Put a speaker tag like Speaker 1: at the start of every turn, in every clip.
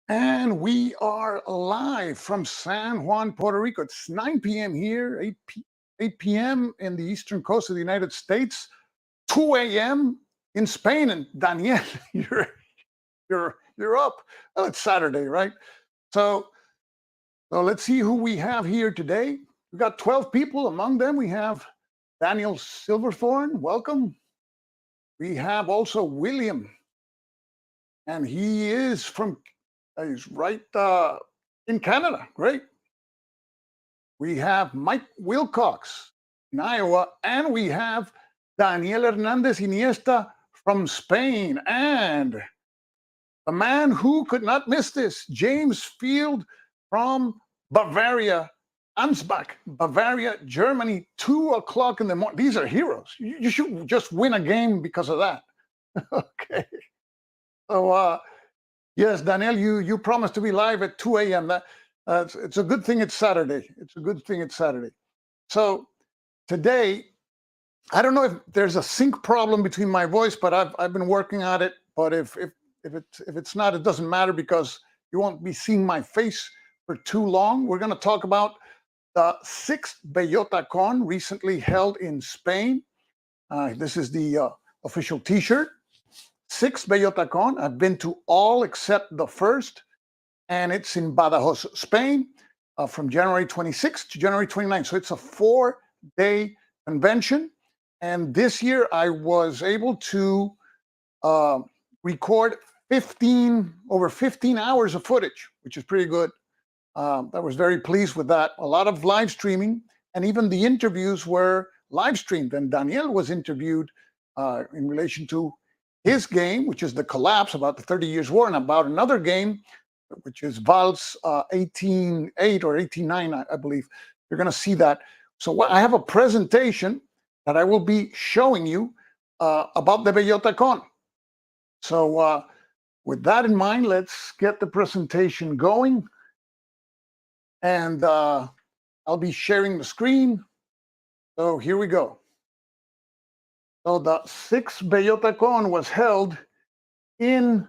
Speaker 1: And we are live from San Juan, Puerto Rico. It's 9 p.m. here, 8 p.m. in the eastern coast of the United States, 2 a.m. in Spain. And Daniel, you're up. Oh, it's Saturday, right? So let's see who we have here today. We've got 12 people. Among them, we have Daniel Silverthorne. Welcome. We have also William, and he is from he's right in Canada. Great. We have Mike Wilcox in Iowa, and we have Daniel Herández-Iniesta from Spain, and the man who could not miss this, James Field from Bavaria, Ansbach, Bavaria, Germany, 2 o'clock in the morning. These are heroes. You should just win a game because of that. Okay. So, yes, Daniel, you promised to be live at 2 a.m. It's a good thing it's Saturday. It's a good thing it's Saturday. So today, I don't know if there's a sync problem between my voice, but I've been working on it. But if it's not, it doesn't matter because you won't be seeing my face for too long. We're going to talk about the 6th Bellota Con recently held in Spain. This is the official T-shirt. 6th Bellota Con. I've been to all except the first, and it's in Badajoz, Spain, from January 26th to January 29th. So it's a 4-day convention. And this year I was able to record over 15 hours of footage, which is pretty good. I was very pleased with that. A lot of live streaming, and even the interviews were live streamed. And Daniel was interviewed in relation to his game, which is The Collapse, about the 30 Years' War, and about another game, which is Val's 18.8 or 18.9, I believe. You're going to see that. So I have a presentation that I will be showing you about the Bellota Con. So with that in mind, let's get the presentation going. And I'll be sharing the screen. So here we go. So the 6th Bellota Con was held in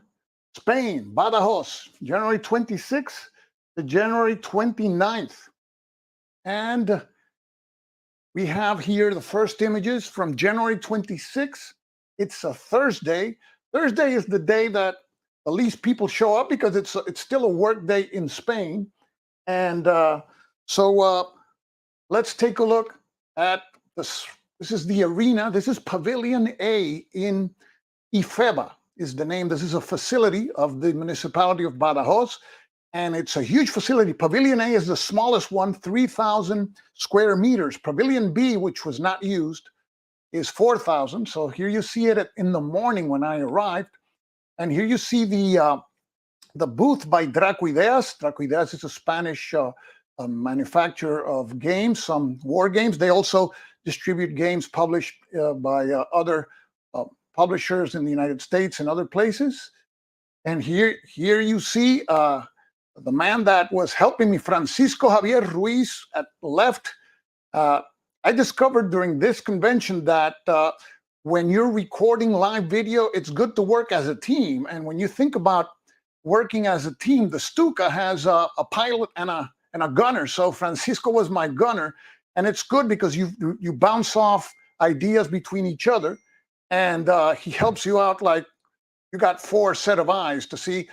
Speaker 1: Spain, Badajoz, January 26th to January 29th. And we have here the first images from January 26th. It's a Thursday. Thursday is the day that the least people show up because it's still a work day in Spain. And so let's take a look at this. This is the arena. This is Pavilion A in Ifeba is the name. This is a facility of the municipality of Badajoz, and it's a huge facility. Pavilion A is the smallest one, 3,000 square meters. Pavilion B, which was not used, is 4,000. So here you see it in the morning when I arrived, and here you see the booth by Dracuideas. Dracuideas is a Spanish manufacturer of games, some war games. They also distribute games published by other publishers in the United States and other places. And here you see the man that was helping me, Francisco Javier Ruiz, at the left. I discovered during this convention that when you're recording live video, it's good to work as a team. And when you think about working as a team, the Stuka has a pilot and a gunner. So Francisco was my gunner. And it's good because you bounce off ideas between each other, and he helps you out like you got 4 set of eyes to see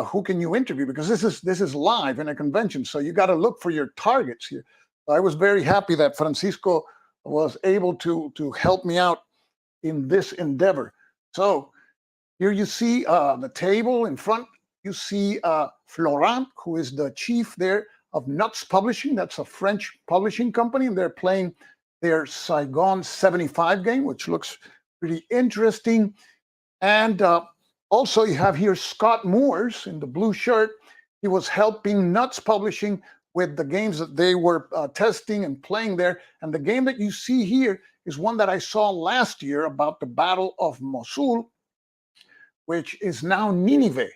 Speaker 1: who can you interview, because this is live in a convention, so you got to look for your targets here. I was very happy that Francisco was able to help me out in this endeavor. So here you see the table in front. You see Florent, who is the chief there of Nuts Publishing. That's a French publishing company, and they're playing their Saigon 75 game, which looks pretty interesting. And also you have here Scott Moores in the blue shirt. He was helping Nuts Publishing with the games that they were testing and playing there. And the game that you see here is one that I saw last year about the Battle of Mosul, which is now Nineveh.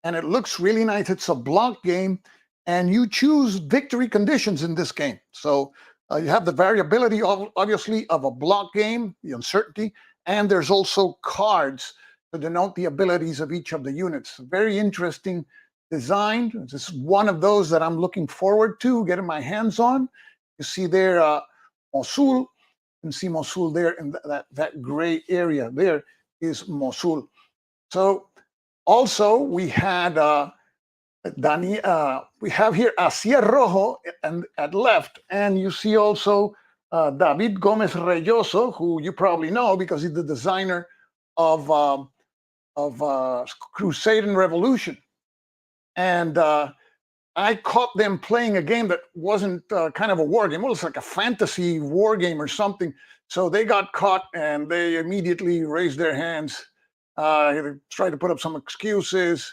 Speaker 1: And it looks really nice. It's a block game, and you choose victory conditions in this game. So you have the variability, obviously, of a block game, the uncertainty, and there's also cards to denote the abilities of each of the units. Very interesting design. This is one of those that I'm looking forward to getting my hands on. You see there Mosul. You can see Mosul there in that gray area. There is Mosul. So also we had we have here Asier Rojo and at left, and you see also David Gomez Reyoso, who you probably know because he's the designer of Crusade and Revolution. And I caught them playing a game that wasn't kind of a war game. It was like a fantasy war game or something. So they got caught and they immediately raised their hands. They tried to put up some excuses,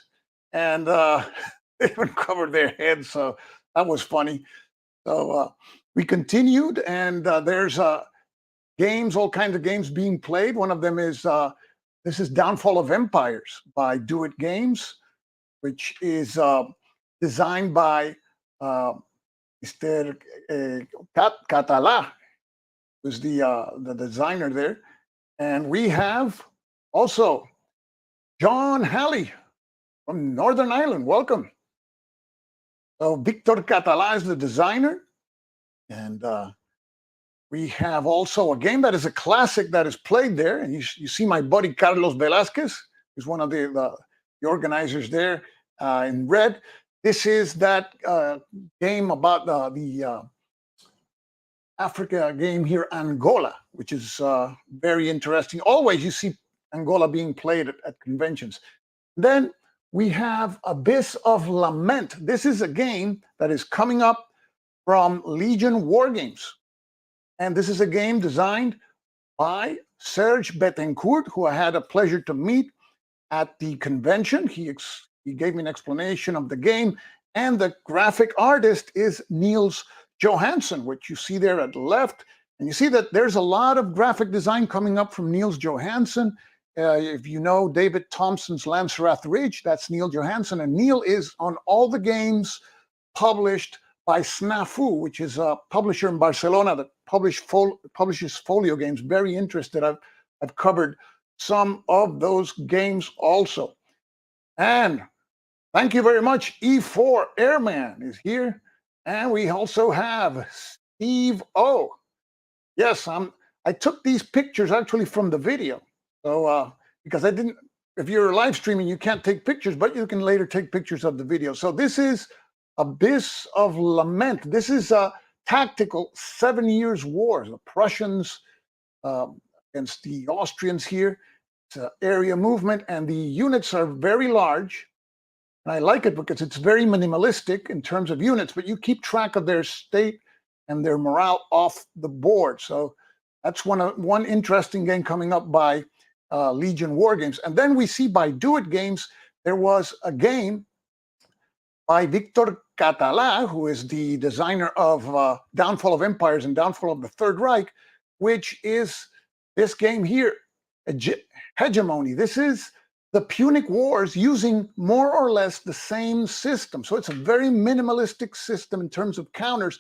Speaker 1: and they even covered their heads. So that was funny. So we continued, and there's games, all kinds of games being played. One of them is this is Downfall of Empires by Do It Games, which is designed by Mr. Catala, who's the designer there. And we have also John Halley from Northern Ireland. Welcome. So Victor Catala is the designer. And we have also a game that is a classic that is played there. And you see my buddy Carlos Velázquez, who's one of the organizers there in red. This is that game about the Africa game here, Angola, which is very interesting. Always you see Angola being played at conventions. Then we have Abyss of Lament. This is a game that is coming up from Legion Wargames. And this is a game designed by Serge Betancourt, who I had a pleasure to meet at the convention. He gave me an explanation of the game. And the graphic artist is Niels Johansson, which you see there at the left. And you see that there's a lot of graphic design coming up from Niels Johansson. If you know David Thompson's Lancerat Ridge, that's Neil Johansson. And Neil is on all the games published by Snafu, which is a publisher in Barcelona that publishes folio games. Very interested. I've covered some of those games also. And thank you very much. E4 Airman is here. And we also have Steve O. Yes, I took these pictures actually from the video. So, because if you're live streaming, you can't take pictures, but you can later take pictures of the video. So this is Abyss of Lament. This is a tactical 7 Years' War. The Prussians against the Austrians here. It's an area movement, and the units are very large. And I like it because it's very minimalistic in terms of units, but you keep track of their state and their morale off the board. So that's one interesting game coming up by Legion Wargames. And then we see by Do It Games, there was a game by Victor Catala, who is the designer of Downfall of Empires and Downfall of the Third Reich, which is this game here, Hegemony. This is the Punic Wars using more or less the same system. So it's a very minimalistic system in terms of counters,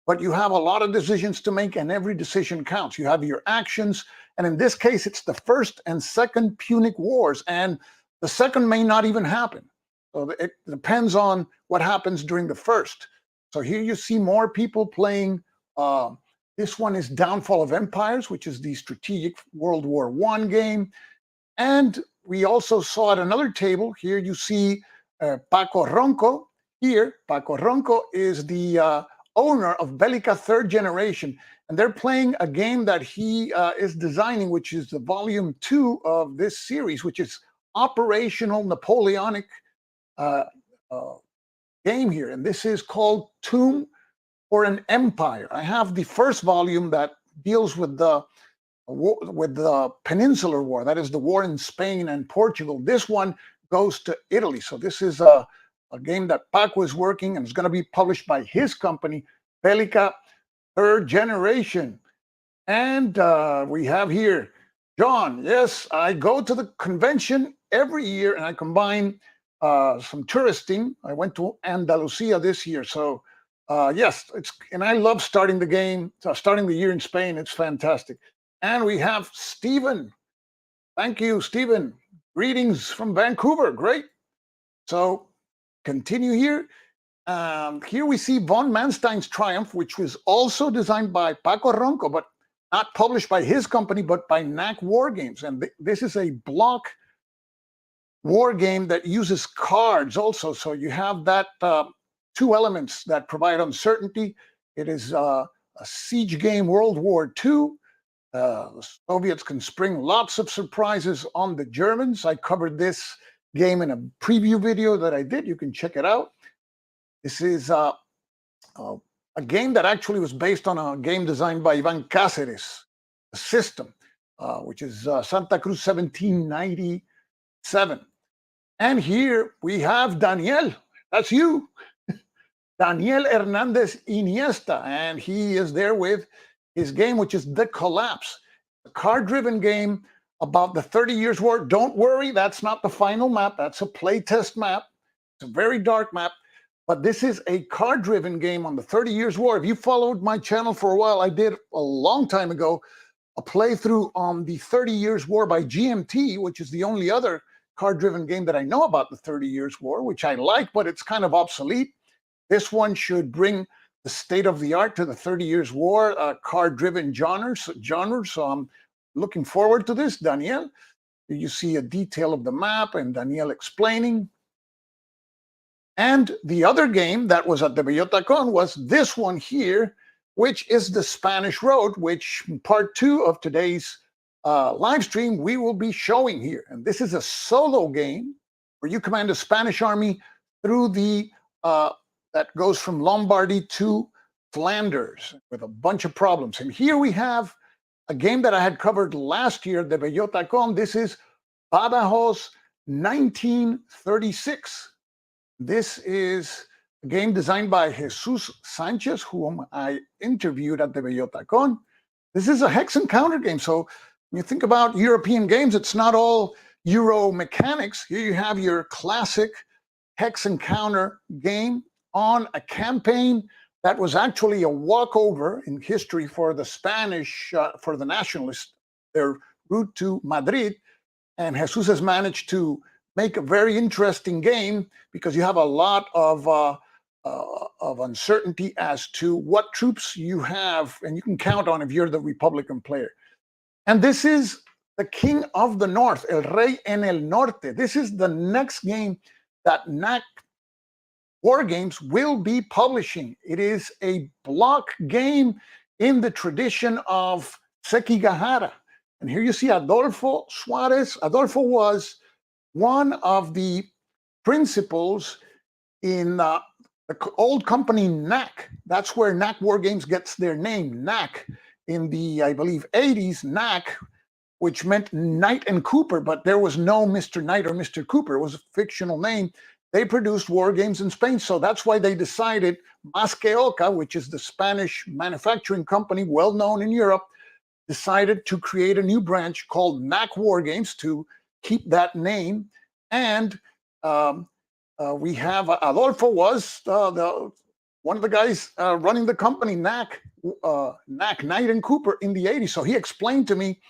Speaker 1: but you have a lot of decisions to make, and every decision counts. You have your actions, and in this case, it's the first and second Punic Wars, and the second may not even happen. So it depends on what happens during the first. So here you see more people playing. This one is Downfall of Empires, which is the strategic World War I game. And we also saw at another table. Here you see Paco Ronco. Here, Paco Ronco is the owner of Bellota third generation, and they're playing a game that he is designing, which is the volume 2 of this series, which is operational Napoleonic game here. And this is called Tomb for an Empire. I have the first volume that deals with the Peninsular War, that is the war in Spain and Portugal. This one goes to Italy. So this is a game that Paco is working, and it's going to be published by his company, Bellota third generation. And we have here John. Yes, I go to the convention every year, and I combine some touristing. I went to Andalusia this year, so yes, and I love starting the year in Spain. It's fantastic. And we have Stephen. Thank you, Stephen. Greetings from Vancouver. Great. So continue here. Here we see von Manstein's Triumph, which was also designed by Paco Ronco, but not published by his company, but by NAC Wargames. And this is a block war game that uses cards also. So you have that two elements that provide uncertainty. It is a siege game, World War II. The Soviets can spring lots of surprises on the Germans. I covered this game in a preview video that I did. You can check it out. This is a game that actually was based on a game designed by Ivan Cáceres, a system, which is Santa Cruz 1797. And here we have Daniel. That's you. Daniel Herández-Iniesta. And he is there with his game, which is The Collapse, a card-driven game about the 30 Years' War. Don't worry, that's not the final map. That's a playtest map. It's a very dark map. But this is a card-driven game on the 30 Years' War. If you followed my channel for a while, I did a long time ago a playthrough on the 30 Years' War by GMT, which is the only other card-driven game that I know about the 30 Years' War, which I like, but it's kind of obsolete. This one should bring the state of the art to the 30 Years' War card-driven genre. So I'm looking forward to this. Daniel, you see a detail of the map and Daniel explaining. And the other game that was at the Bellota Con was this one here, which is the Spanish Road, which part 2 of today's live stream we will be showing here. And this is a solo game where you command a Spanish army through the that goes from Lombardy to Flanders with a bunch of problems. And here we have a game that I had covered last year, the Bellota Con. This is Badajoz 1936. This is a game designed by Jesus Sanchez, whom I interviewed at the Bellota Con. This is a hex and counter game. So when you think about European games, it's not all Euro mechanics. Here you have your classic hex and counter game on a campaign that was actually a walkover in history for the Spanish, for the nationalists, their route to Madrid. And Jesus has managed to make a very interesting game because you have a lot of uncertainty as to what troops you have, and you can count on if you're the Republican player. And this is the King of the North, El Rey en el Norte. This is the next game that NAC Wargames will be publishing. It is a block game in the tradition of Sekigahara. And here you see Adolfo Suarez. Adolfo was one of the principals in the old company NAC. That's where NAC Wargames gets their name, NAC. In the, I believe, 80s, NAC, which meant Knight and Cooper, but there was no Mr. Knight or Mr. Cooper. It was a fictional name. They produced war games in Spain, so that's why they decided Masqueoka, which is the Spanish manufacturing company well known in Europe, decided to create a new branch called NAC Wargames to keep that name. And we have Adolfo was one of the guys running the company NAC, Knight and Cooper in the 80s. So he explained to me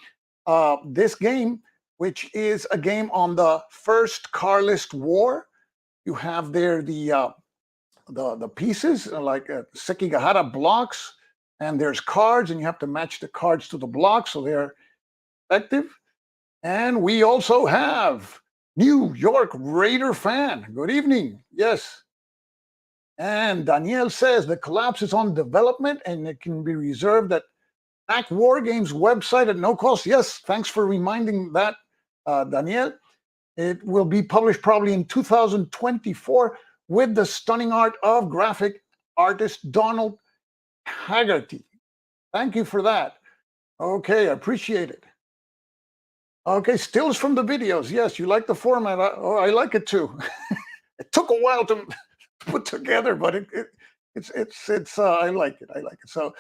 Speaker 1: this game, which is a game on the First Carlist War. You have there the pieces like Sekigahara blocks, and there's cards, and you have to match the cards to the blocks so they're effective. And we also have New York Raider fan. Good evening. Yes. And Daniel says the collapse is on development and it can be reserved at Mac Wargames website at no cost. Yes, thanks for reminding that, Daniel. It will be published probably in 2024 with the stunning art of graphic artist Donald Haggerty. Thank you for that. Okay, I appreciate it. Okay, stills from the videos. Yes, you like the format. I like it too. It took a while to put together, but it's I like it. I like it. So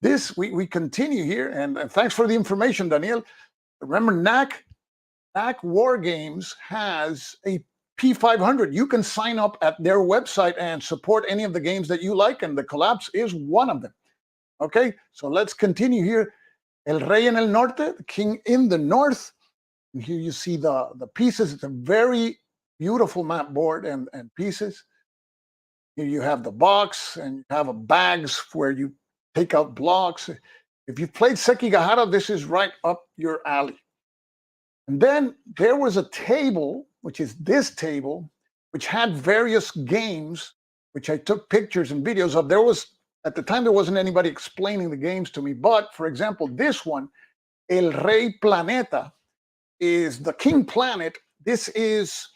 Speaker 1: this we continue here, and thanks for the information, Daniel. Remember, NAC War Games has a P500. You can sign up at their website and support any of the games that you like, and the Collapse is one of them. Okay, so let's continue here. El Rey en el Norte, the King in the North. And here you see the pieces. It's a very beautiful map board and pieces. Here you have the box, and you have a bags where you take out blocks. If you've played Sekigahara, this is right up your alley. And then there was a table, which is this table, which had various games, which I took pictures and videos of. There was, at the time, there wasn't anybody explaining the games to me. But, for example, this one, El Rey Planeta, is the King Planet. This is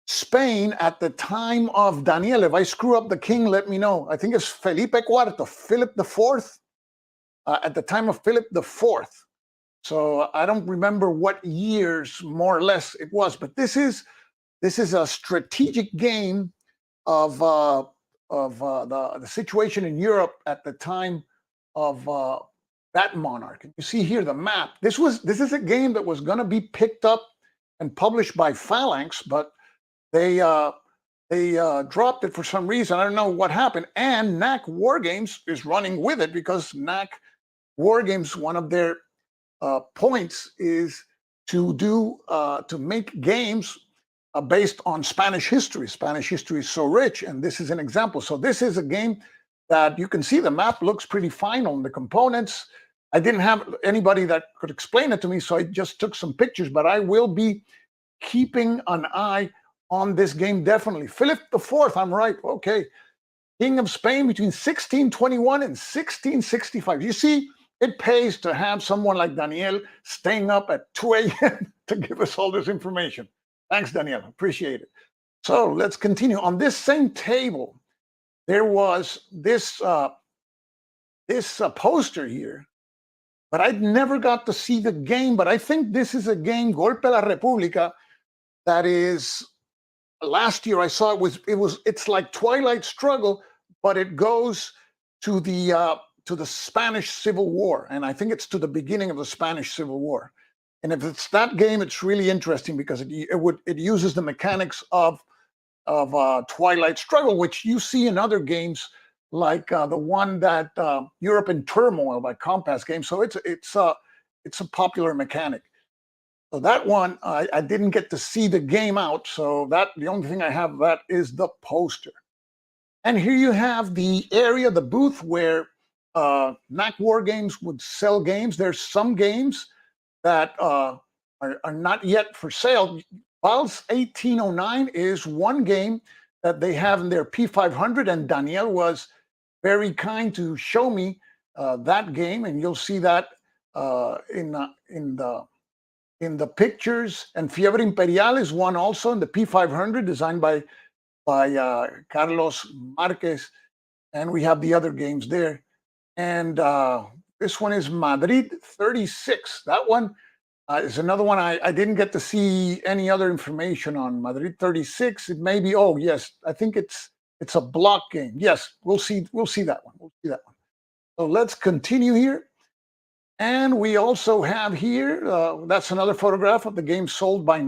Speaker 1: Spain at the time of Daniel. If I screw up the king, let me know. I think it's Felipe IV, Philip IV, at the time of Philip IV. So I don't remember what years, more or less, it was. But this is a strategic game of the situation in Europe at the time of that monarch. You see here the map. This is a game that was going to be picked up and published by Phalanx, but they dropped it for some reason. I don't know what happened. And NAC Wargames is running with it because NAC Wargames, one of their points is to make games based on Spanish history. Spanish history is so rich, and this is an example. So this is a game that you can see the map looks pretty fine on the components. I didn't have anybody that could explain it to me, so I just took some pictures, but I will be keeping an eye on this game, definitely. Philip IV, I'm right, okay. King of Spain between 1621 and 1665. You see, it pays to have someone like Daniel staying up at 2 a.m. to give us all this information. Thanks, Daniel, appreciate it. So let's continue. On this same table, there was this poster here, but I never got to see the game. But I think this is a game, Golpe a la República, that is, last year I saw it's like Twilight Struggle, but it goes to the Spanish Civil War, and I think it's to the beginning of the Spanish Civil War. And if it's that game, it's really interesting because it uses the mechanics of Twilight Struggle, which you see in other games like the one that Europe in Turmoil by Compass Games. So it's a popular mechanic. So that one I didn't get to see the game out. So the only thing I have that is the poster. And here you have the area, the booth where NAC Wargames would sell games. There's some games that are not yet for sale. Vals 1809 is one game that they have in their P500, and Daniel was very kind to show me that game, and you'll see that in the pictures. And Fiebre Imperial is one also in the P500, designed by Carlos Marquez, and we have the other games there. And this one is Madrid 36. That one is another one I didn't get to see any other information on. Madrid 36. It may be. Oh yes, I think it's a block game. Yes, we'll see that one. We'll see that one. So let's continue here. And we also have here. That's another photograph of the game sold by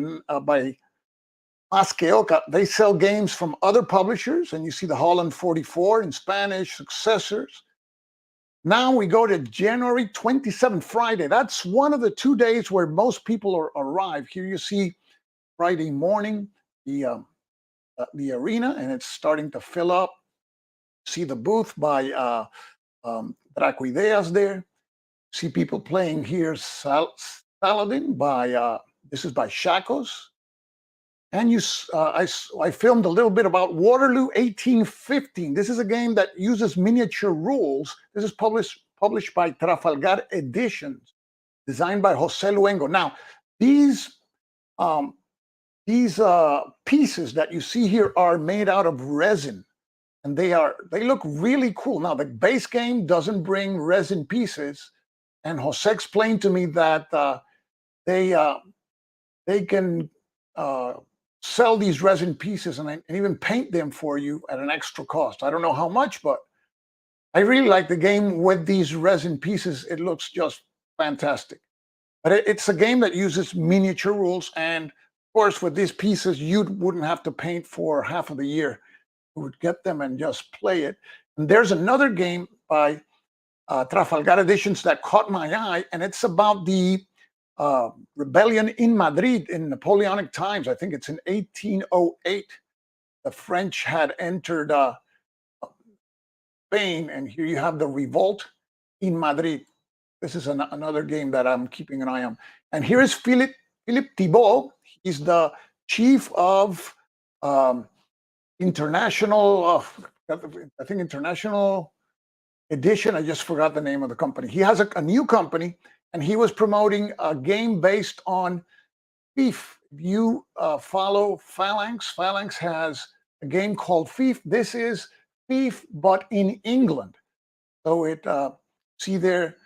Speaker 1: Masqueoka. They sell games from other publishers, and you see the Holland 44 in Spanish, Successors. Now we go to January 27th, Friday. That's one of the 2 days where most people arrive. Here you see Friday morning, the arena, and it's starting to fill up. See the booth by Dracoideas there. See people playing here, Saladin by This is by Shakos. And I filmed a little bit about Waterloo 1815. This is a game that uses miniature rules. This is published by Trafalgar Editions, designed by Jose Luengo. Now, these pieces that you see here are made out of resin, and they look really cool. Now, the base game doesn't bring resin pieces, and Jose explained to me that they can sell these resin pieces and even paint them for you at an extra cost. I don't know how much, but I really like the game with these resin pieces. It looks just fantastic. But it's a game that uses miniature rules, and of course, with these pieces, you wouldn't have to paint for half of the year. You would get them and just play it. And there's another game by Trafalgar Editions that caught my eye, and it's about the rebellion in Madrid in Napoleonic times. I think it's in 1808. The French had entered Spain, and here you have the revolt in Madrid. This is another game that I'm keeping an eye on. And here is Philippe Thibault. He's the chief of International, I think International Edition. I just forgot the name of the company. He has a new company, and he was promoting a game based on Thief. If you follow Phalanx, Phalanx has a game called Thief. This is Thief, but in England. So it see there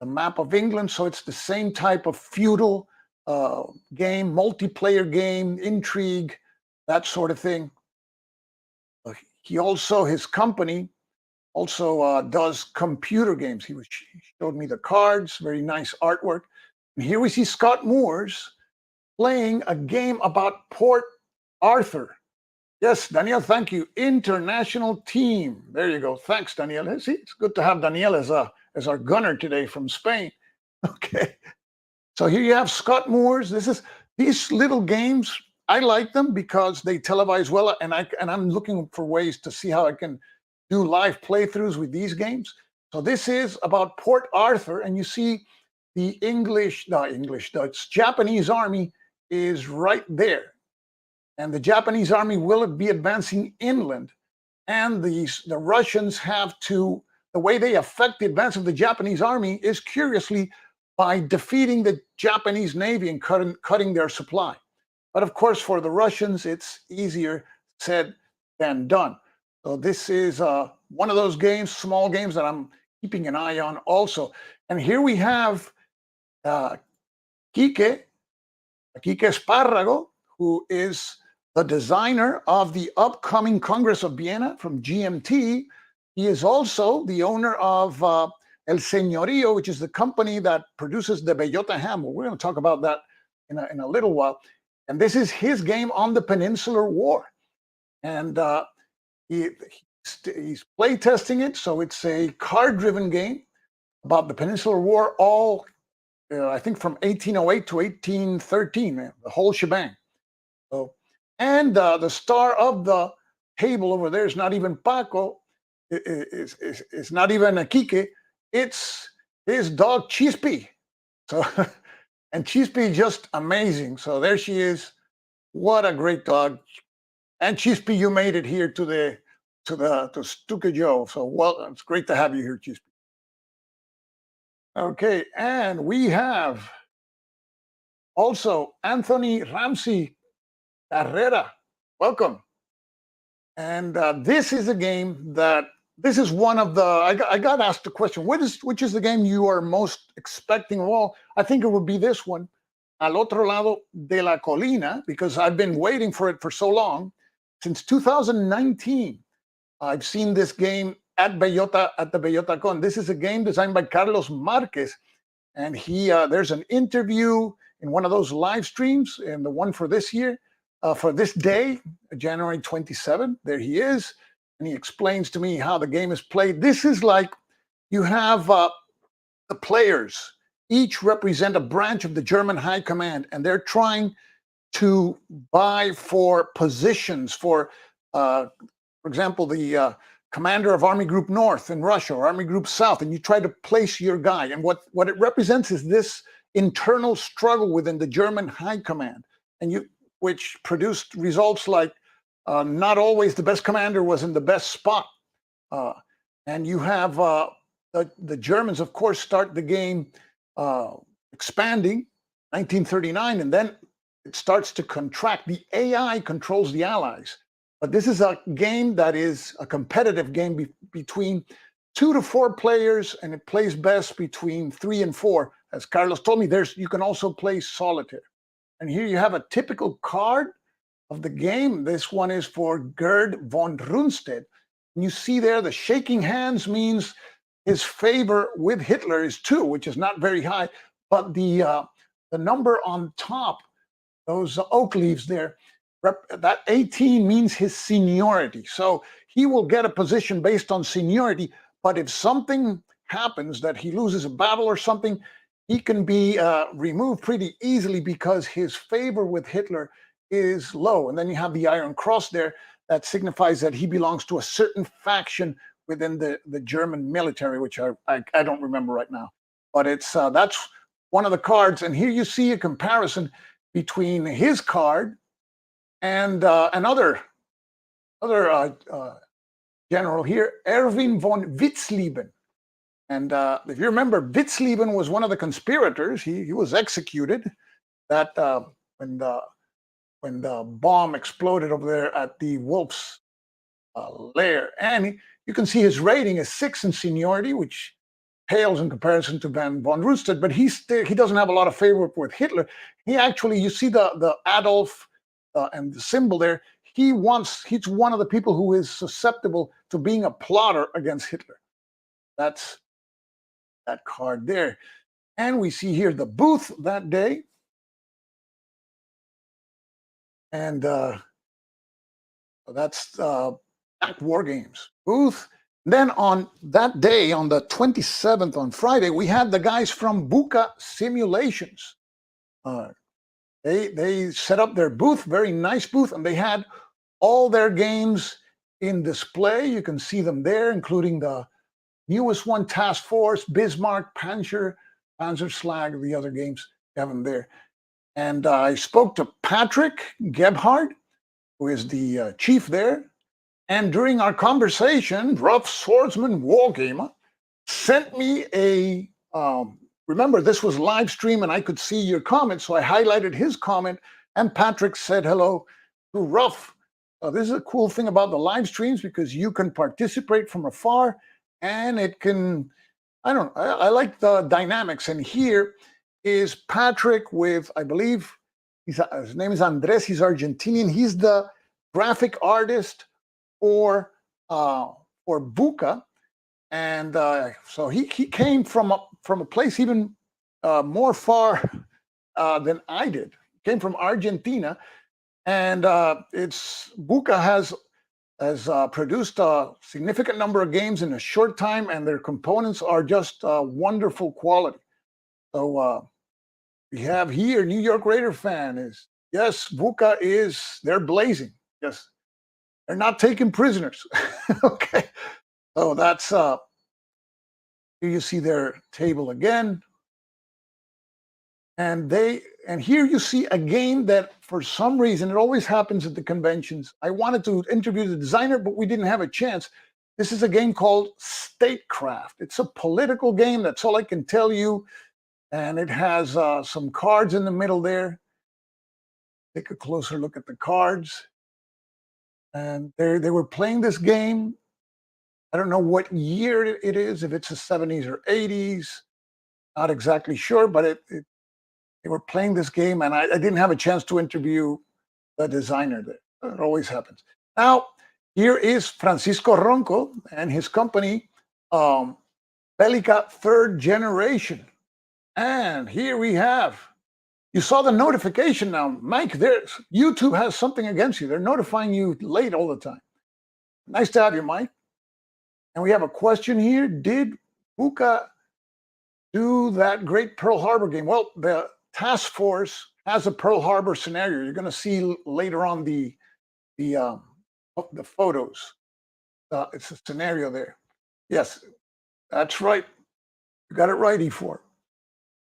Speaker 1: the map of England. So it's the same type of feudal game, multiplayer game, intrigue, that sort of thing. He also, his company also does computer games. He showed me the cards, very nice artwork. And here we see Scott Moores playing a game about Port Arthur. Yes, Daniel, thank you. International team. There you go. Thanks, Daniel. See, it's good to have Daniel as our gunner today from Spain. Okay. So here you have Scott Moores. These little games, I like them because they televise well, and I'm looking for ways to see how I can do live playthroughs with these games. So this is about Port Arthur, and you see the Japanese army is right there. And the Japanese army will be advancing inland. And the Russians have to, the way they affect the advance of the Japanese army is curiously by defeating the Japanese Navy and cutting their supply. But of course, for the Russians, it's easier said than done. So this is one of those games, small games, that I'm keeping an eye on also. And here we have Quique Espárrago, who is the designer of the upcoming Congress of Vienna from GMT. He is also the owner of El Señorío, which is the company that produces the Bellota ham. We're going to talk about that in a little while. And this is his game on the Peninsular War. And he's play testing it. So it's a card-driven game about the Peninsular War, all, I think, from 1808 to 1813, the whole shebang. So, and the star of the table over there is not even Paco, it's not even a Quique, it's his dog Chispi. So, and Chispi just amazing. So there she is. What a great dog. And Chispi, you made it here to Stuka Joe. So well, it's great to have you here, Chispi. Okay, and we have also Anthony Ramsey Carrera. Welcome. And this is a game that, this is one of the, I got asked the question, which is the game you are most expecting? Well, I think it would be this one, Al Otro Lado de la Colina, because I've been waiting for it for so long. Since 2019, I've seen this game at the Bellota Con. This is a game designed by Carlos Marquez, and there's an interview in one of those live streams, and the one for this year, for this day, January 27th. There he is, and he explains to me how the game is played. This is like you have the players each represent a branch of the German High Command, and they're trying to vie for positions for example, the commander of Army Group North in Russia or Army Group South, and you try to place your guy. And what it represents is this internal struggle within the German high command, which produced results like not always the best commander was in the best spot. Uh, and you have the Germans, of course, start the game expanding 1939, and then it starts to contract. The AI controls the Allies. But this is a game that is a competitive game between 2 to 4 players, and it plays best between 3 and 4. As Carlos told me, you can also play solitaire. And here you have a typical card of the game. This one is for Gerd von Rundstedt. And you see there the shaking hands means his favor with Hitler is 2, which is not very high. But the number on top, those oak leaves there, that 18 means his seniority. So he will get a position based on seniority. But if something happens that he loses a battle or something, he can be removed pretty easily because his favor with Hitler is low. And then you have the Iron Cross there that signifies that he belongs to a certain faction within the German military, which I don't remember right now. But that's one of the cards. And here you see a comparison between his card and another general here, Erwin von Witzleben. And if you remember, Witzleben was one of the conspirators. He was executed that when the bomb exploded over there at the Wolf's lair. And you can see his rating is 6 in seniority, which pales in comparison to von Rundstedt, but he doesn't have a lot of favor with Hitler. He actually, you see the Adolf and the symbol there, he's one of the people who is susceptible to being a plotter against Hitler. That's that card there. And we see here the booth that day. And that's Wargames booth. Then on that day, on the 27th, on Friday, we had the guys from Buka Simulations. They set up their booth, very nice booth, and they had all their games in display. You can see them there, including the newest one, Task Force, Bismarck, Panzerschlag, the other games, you have them there. And I spoke to Patrick Gebhardt, who is the chief there. And during our conversation, Rough Swordsman Wargamer sent me a, remember this was live stream and I could see your comment, so I highlighted his comment and Patrick said hello to Rough. This is a cool thing about the live streams because you can participate from afar and it can, I like the dynamics. And here is Patrick with, I believe, his name is Andres, he's Argentinian. He's the graphic artist for Buka, and so he came from a place even more far than I did. He came from Argentina, and Buka has produced a significant number of games in a short time, and their components are just wonderful quality. So we have here New York Raider fan is, yes, Buka they're blazing, yes. They're not taking prisoners. Okay. So that's here you see their table again. And here you see a game that for some reason, it always happens at the conventions. I wanted to interview the designer, but we didn't have a chance. This is a game called Statecraft. It's a political game, that's all I can tell you. And it has some cards in the middle there. Take a closer look at the cards. And they were playing this game. I don't know what year it is, if it's the 70s or 80s. Not exactly sure, but they were playing this game, and I didn't have a chance to interview the designer there. It always happens. Now, here is Francisco Ronco and his company, Bellica 3rd Generation. And here we have, you saw the notification now, Mike, YouTube has something against you. They're notifying you late all the time. Nice to have you, Mike. And we have a question here. Did Buka do that great Pearl Harbor game? Well, the task force has a Pearl Harbor scenario. You're going to see later on the photos. It's a scenario there. Yes, that's right. You got it right, E4.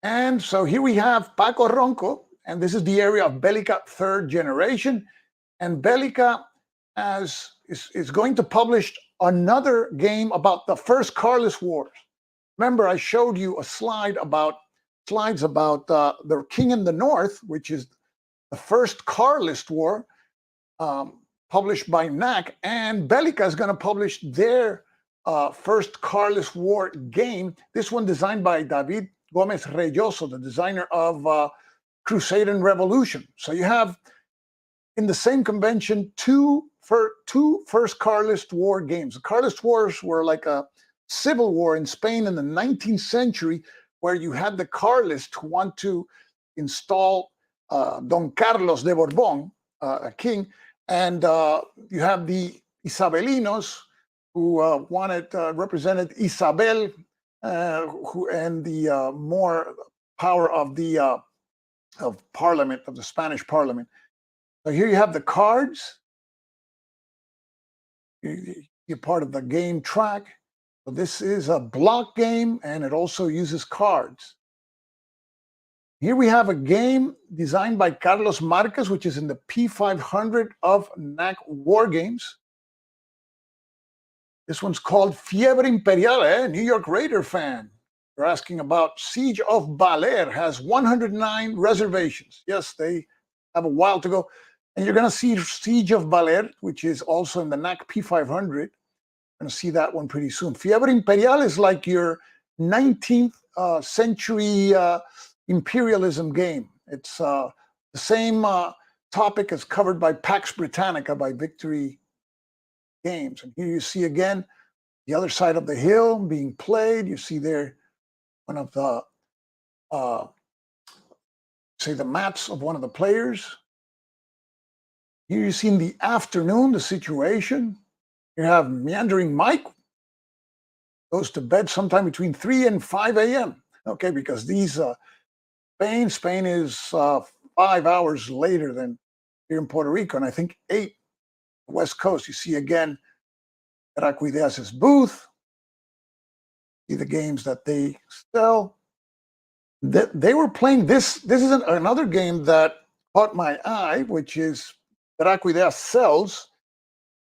Speaker 1: And so here we have Paco Ronco, and this is the area of Bellica third generation. And Bellica is going to publish another game about the first Carlist Wars. Remember, I showed you a slides about the King in the North, which is the first Carlist War, published by NAC, and Bellica is going to publish their first Carlist War game. This one designed by David Gomez Reyoso, the designer of Crusade and Revolution. So you have in the same convention two first Carlist War games. The Carlist Wars were like a civil war in Spain in the 19th century, where you had the Carlists who want to install Don Carlos de Bourbon, a king, and you have the Isabelinos who represented Isabel, and the more power of the Parliament, of the Spanish Parliament. So here you have the cards. You're part of the game track. So this is a block game, and it also uses cards. Here we have a game designed by Carlos Marquez, which is in the P500 of NAC Wargames. This one's called Fiebre Imperial, New York Raider fan. They're asking about Siege of Baler, has 109 reservations. Yes, they have a while to go. And you're going to see Siege of Baler, which is also in the NAC P500. You're going to see that one pretty soon. Fiebre Imperial is like your 19th century imperialism game. It's the same topic as covered by Pax Britannica by Victory Games. And here you see again the other side of the hill being played. You see there one of the say the mats of one of the players. Here you see in the afternoon the situation. You have Meandering Mike goes to bed sometime between 3 and 5 a.m. Okay, because these Spain is 5 hours later than here in Puerto Rico, and I think 8 West Coast. You see again Heracuideas' booth. See the games that they sell. They were playing this. This is another game that caught my eye, which is Heracuideas sells.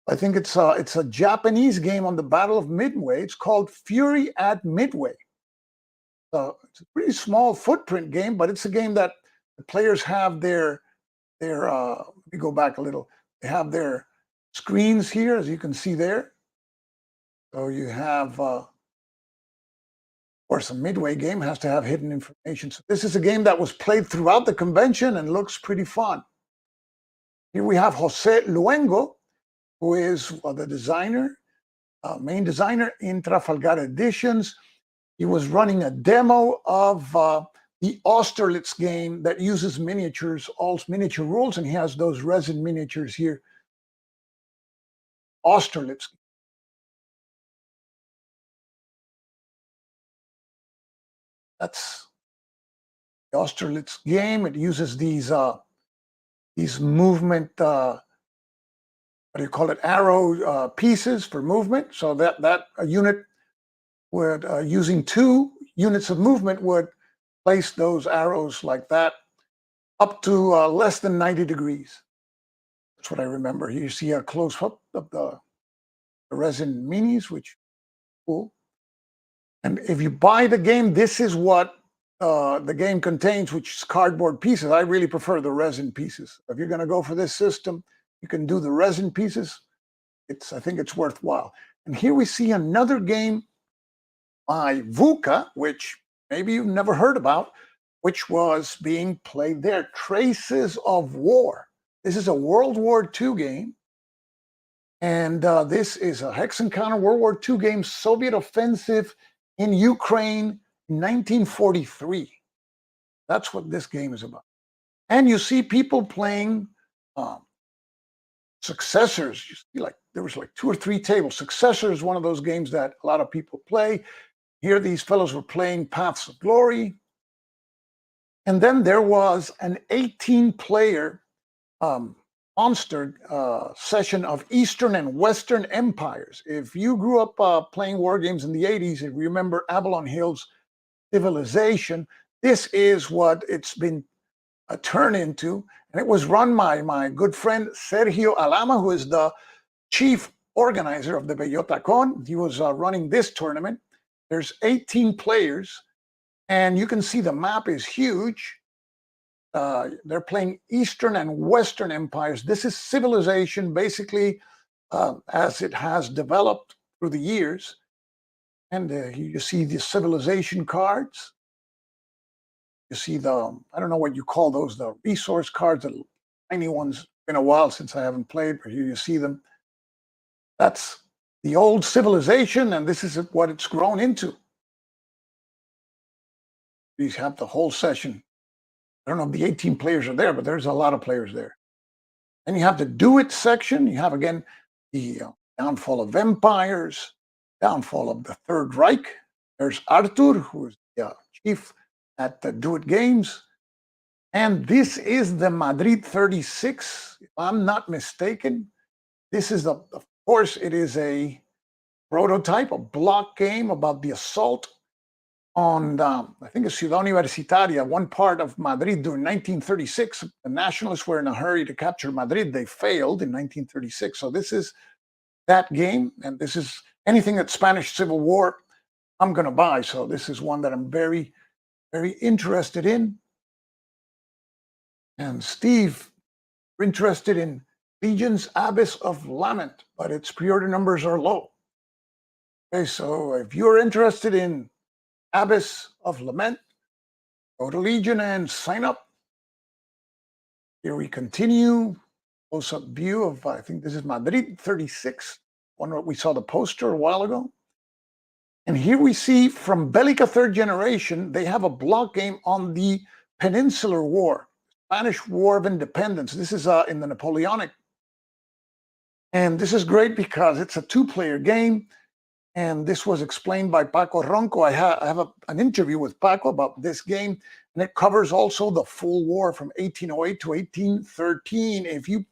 Speaker 1: I think it's a Japanese game on the Battle of Midway. It's called Fury at Midway. It's a pretty small footprint game, but it's a game that the players have their let me go back a little. They have their screens here, as you can see there. So you have, of course, a Midway game has to have hidden information. So this is a game that was played throughout the convention and looks pretty fun. Here we have Jose Luengo, who is the designer, main designer in Trafalgar Editions. He was running a demo of the Austerlitz game that uses miniatures, all miniature rules, and he has those resin miniatures here. Austerlitz. That's the Austerlitz game. It uses these movement, what do you call it, arrow pieces for movement. So that a unit would, using 2 units of movement, would place those arrows like that up to less than 90 degrees. That's what I remember. You see a close-up of the resin minis, which is cool. And if you buy the game, this is what the game contains, which is cardboard pieces. I really prefer the resin pieces. If you're going to go for this system, you can do the resin pieces. I think it's worthwhile. And here we see another game by VUCA, which maybe you've never heard about, which was being played there. Traces of War. This is a World War II game. And this is a Hex Encounter World War II game, Soviet offensive in Ukraine in 1943. That's what this game is about. And you see people playing Successors. You see, like, there was like 2 or 3 tables. Successors is one of those games that a lot of people play. Here, these fellows were playing Paths of Glory. And then there was an 18-player monster session of Eastern and Western empires. If you grew up playing war games in the 80s, if you remember Avalon Hill's Civilization, this is what it's been turned into. And it was run by my good friend Sergio Alama, who is the chief organizer of the Bellota Con. He was running this tournament. There's 18 players, and you can see the map is huge. They're playing Eastern and Western empires. This is civilization, basically, as it has developed through the years. And you see the civilization cards. You see the, I don't know what you call those, the resource cards, the tiny ones. It's been a while since I haven't played, but here you see them. That's the old civilization, and this is what it's grown into. You have the whole session. I don't know if the 18 players are there, but there's a lot of players there. And you have the do it section. You have, again, the downfall of empires, downfall of the Third Reich. There's Arthur, who is the chief at the Do It Games. And this is the Madrid 36, if I'm not mistaken. This is, of course, it is a prototype, a block game about the assault on, I think it's Ciudad Universitaria, one part of Madrid during 1936. The nationalists were in a hurry to capture Madrid. They failed in 1936. So this is that game, and this is anything that Spanish Civil War I'm going to buy. So this is one that I'm very, very interested in. And Steve, we're interested in Legion's Abyss of Lament, but its pre-order numbers are low. Okay, so if you're interested in Abyss of Lament, go to Legion and sign up. Here we continue. Close-up view of, I think this is Madrid 36, one where we saw the poster a while ago. And here we see from Bellica Third Generation, they have a block game on the Peninsular War, Spanish War of Independence. This is in the Napoleonic. And this is great because it's a two-player game. And this was explained by Paco Ronco. I have an interview with Paco about this game, and it covers also the full war from 1808 to 1813. If you're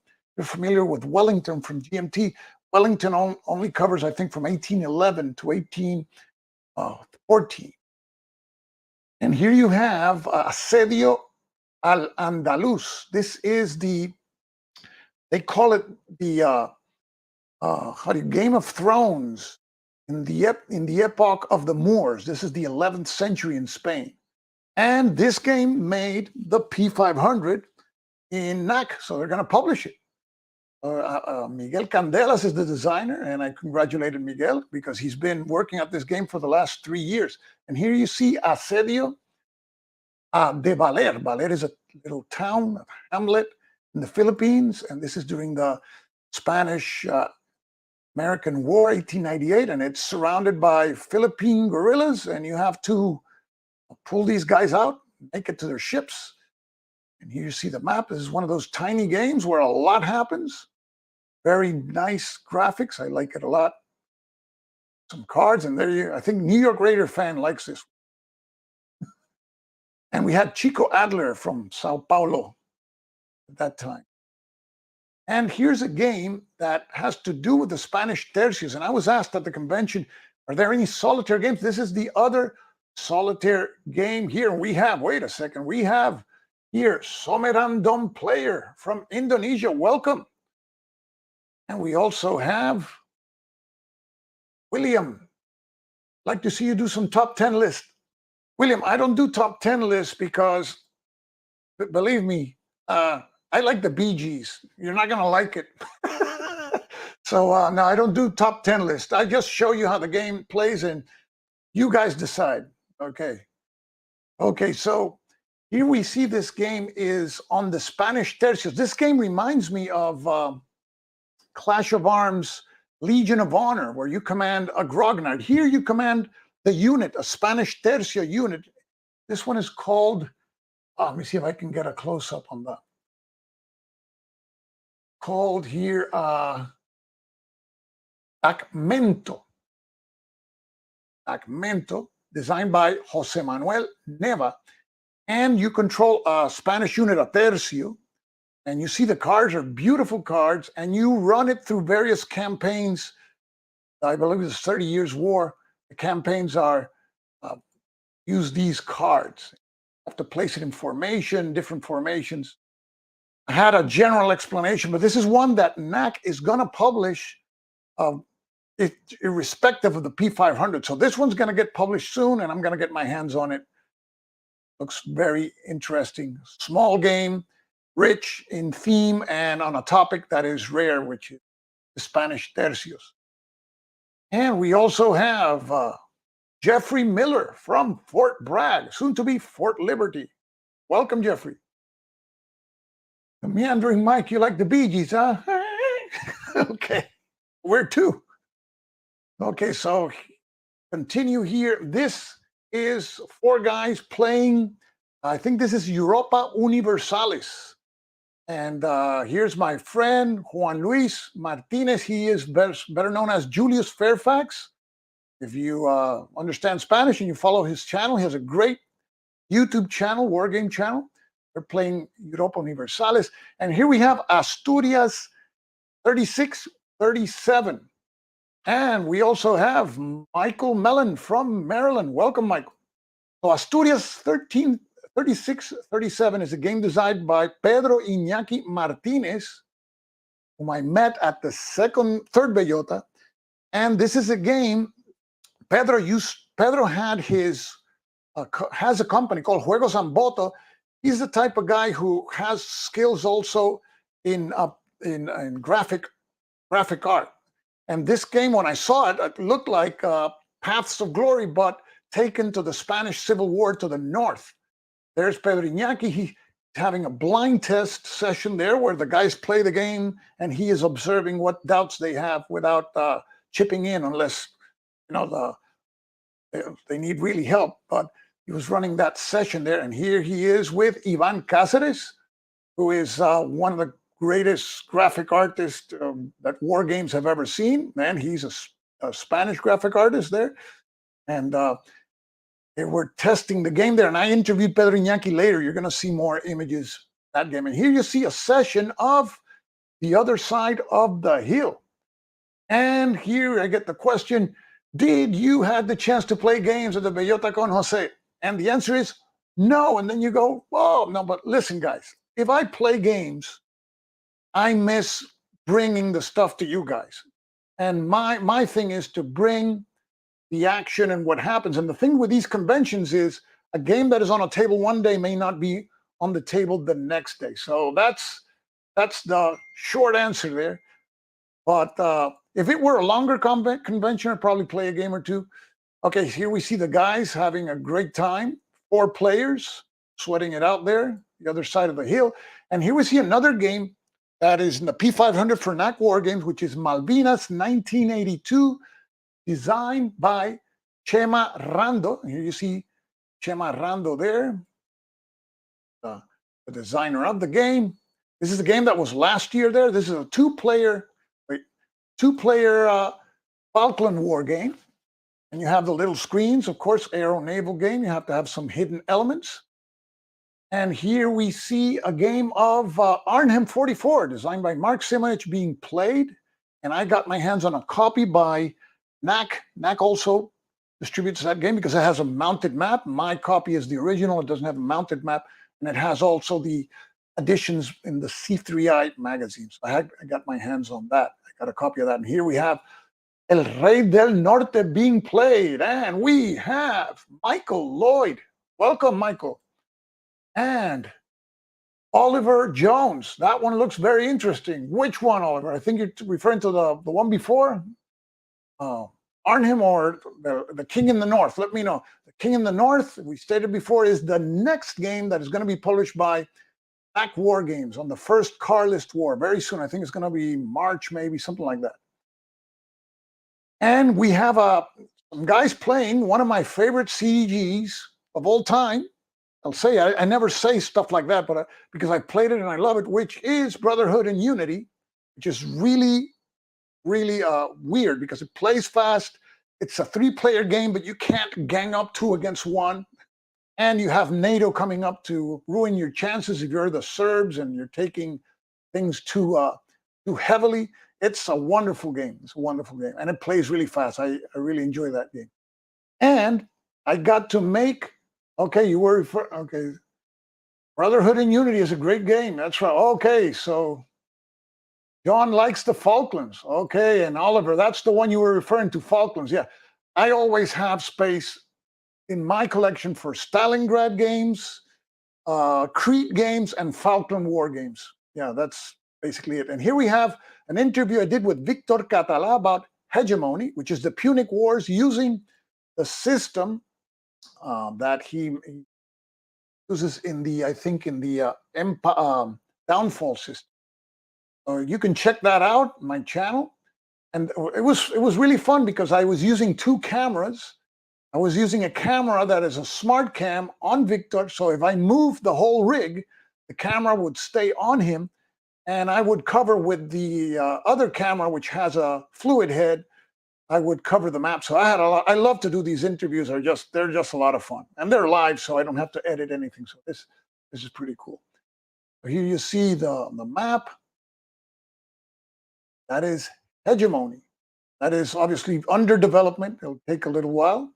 Speaker 1: familiar with Wellington from GMT, Wellington only covers, I think, from 1811 to 1814. And here you have Asedio al-Andalus. This is the, they call it the Game of Thrones. In the epoch of the Moors. This is the 11th century in Spain. And this game made the P500 in NAC, so they're going to publish it. Miguel Candelas is the designer, and I congratulated Miguel because he's been working at this game for the last 3 years. And here you see Asedio de Valer. Valer is a little town, a hamlet in the Philippines, and this is during the Spanish American War, 1898, and it's surrounded by Philippine guerrillas, and you have to pull these guys out, make it to their ships. And here you see the map. This is one of those tiny games where a lot happens. Very nice graphics. I like it a lot. Some cards, and there you, I think New York Raider fan likes this. And we had Chico Adler from Sao Paulo at that time. And here's a game that has to do with the Spanish tercios. And I was asked at the convention, are there any solitaire games? This is the other solitaire game here. We have, wait a second, we have here Somerandom Player from Indonesia. Welcome. And we also have William. I'd like to see you do some top 10 lists. William, I don't do top 10 lists because, believe me, I like the Bee Gees. You're not going to like it. So, no, I don't do top 10 lists. I just show you how the game plays, and you guys decide. Okay. Okay, so here we see this game is on the Spanish tercios. This game reminds me of Clash of Arms, Legion of Honor, where you command a grognard. Here you command the unit, a Spanish tercio unit. This one is called, let me see if I can get a close-up on that. Called here Acmento. Acmento, designed by Jose Manuel Neva. And you control a Spanish unit, a tercio. And you see the cards are beautiful cards, and you run it through various campaigns. I believe it's 30 Years' War. The campaigns are use these cards. have to place it in formation, different formations. I had a general explanation, but this is one that NAC is going to publish irrespective of the P500. So this one's going to get published soon, and I'm going to get my hands on it. Looks very interesting. Small game, rich in theme, and on a topic that is rare, which is the Spanish tercios. And we also have Jeffrey Miller from Fort Bragg, soon to be Fort Liberty. Welcome, Jeffrey. The meandering Mike, you like the Bee Gees, huh? Okay, where to? Okay, so continue here. This is four guys playing, I think this is Europa Universalis. And here's my friend, Juan Luis Martinez. He is better known as Julius Fairfax. If you understand Spanish and you follow his channel, he has a great YouTube channel, Wargame channel. They're playing Europa Universalis. And here we have Asturias 3637. And we also have Michael Mellon from Maryland. Welcome, Michael. So Asturias 3637 is a game designed by Pedro Iñaki Martinez, whom I met at the third Bellota. And this is a game Pedro had has a company called Juegos en Boto. He's the type of guy who has skills also in graphic art. And this game, when I saw it, it looked like Paths of Glory, but taken to the Spanish Civil War to the north. There's Pedro Iñaki. He's having a blind test session there where the guys play the game and he is observing what doubts they have without chipping in, unless they need really help. But he was running that session there, and here he is with Ivan Cáceres, who is one of the greatest graphic artists that war games have ever seen. And he's a Spanish graphic artist there. And they were testing the game there. And I interviewed Pedro Iñaki later. You're going to see more images of that game. And here you see a session of the other side of the hill. And here I get the question, did you have the chance to play games at the Bellota Con, Jose? And the answer is no. And then you go, oh, no, but listen, guys, if I play games, I miss bringing the stuff to you guys. And my thing is to bring the action and what happens. And the thing with these conventions is a game that is on a table one day may not be on the table the next day. So that's the short answer there. But if it were a longer convention, I'd probably play a game or two. Okay, here we see the guys having a great time. 4 players sweating it out there, the other side of the hill. And here we see another game that is in the P500 for NAC War Games, which is Malvinas 1982, designed by Chema Rando. And here you see Chema Rando there, the designer of the game. This is a game that was last year there. This is a two-player Falkland War game. And you have the little screens, of course, aero naval game. You have to have some hidden elements. And here we see a game of Arnhem 44, designed by Mark Simonich, being played. And I got my hands on a copy by NAC. NAC also distributes that game because it has a mounted map. My copy is the original. It doesn't have a mounted map. And it has also the additions in the C3I magazine. So I got my hands on that. I got a copy of that. And here we have El Rey del Norte being played. And we have Michael Lloyd. Welcome, Michael. And Oliver Jones. That one looks very interesting. Which one, Oliver? I think you're referring to the one before. Arnhem or the King in the North. Let me know. The King in the North, we stated before, is the next game that is going to be published by NAC War Games on the first Carlist War. Very soon. I think it's going to be March, maybe, something like that. And we have some guys playing one of my favorite CDGs of all time. I'll say, I never say stuff like that, but because I played it and I love it, which is Brotherhood and Unity, which is really, really weird because it plays fast. It's a 3-player game, but you can't gang up 2 against 1. And you have NATO coming up to ruin your chances if you're the Serbs and you're taking things too heavily. It's a wonderful game. It's a wonderful game. And it plays really fast. I really enjoy that game. And I got to make Okay, you were okay. Brotherhood and Unity is a great game. That's right. Okay, so John likes the Falklands. Okay, and Oliver, that's the one you were referring to, Falklands. Yeah, I always have space in my collection for Stalingrad games, Crete games, and Falkland War games. Yeah, that's basically it. And here we have an interview I did with Victor Català about hegemony, which is the Punic Wars, using the system that he uses in the, I think, in the downfall system. You can check that out, my channel. And it was really fun because I was using two cameras. I was using a camera that is a smart cam on Victor. So if I moved the whole rig, the camera would stay on him, and I would cover with the other camera, which has a fluid head. I would cover the map. So I had a lot. I love to do these interviews. They're just a lot of fun, and they're live, so I don't have to edit anything. So this is pretty cool. So here you see the map. That is hegemony. That is obviously under development. It'll take a little while.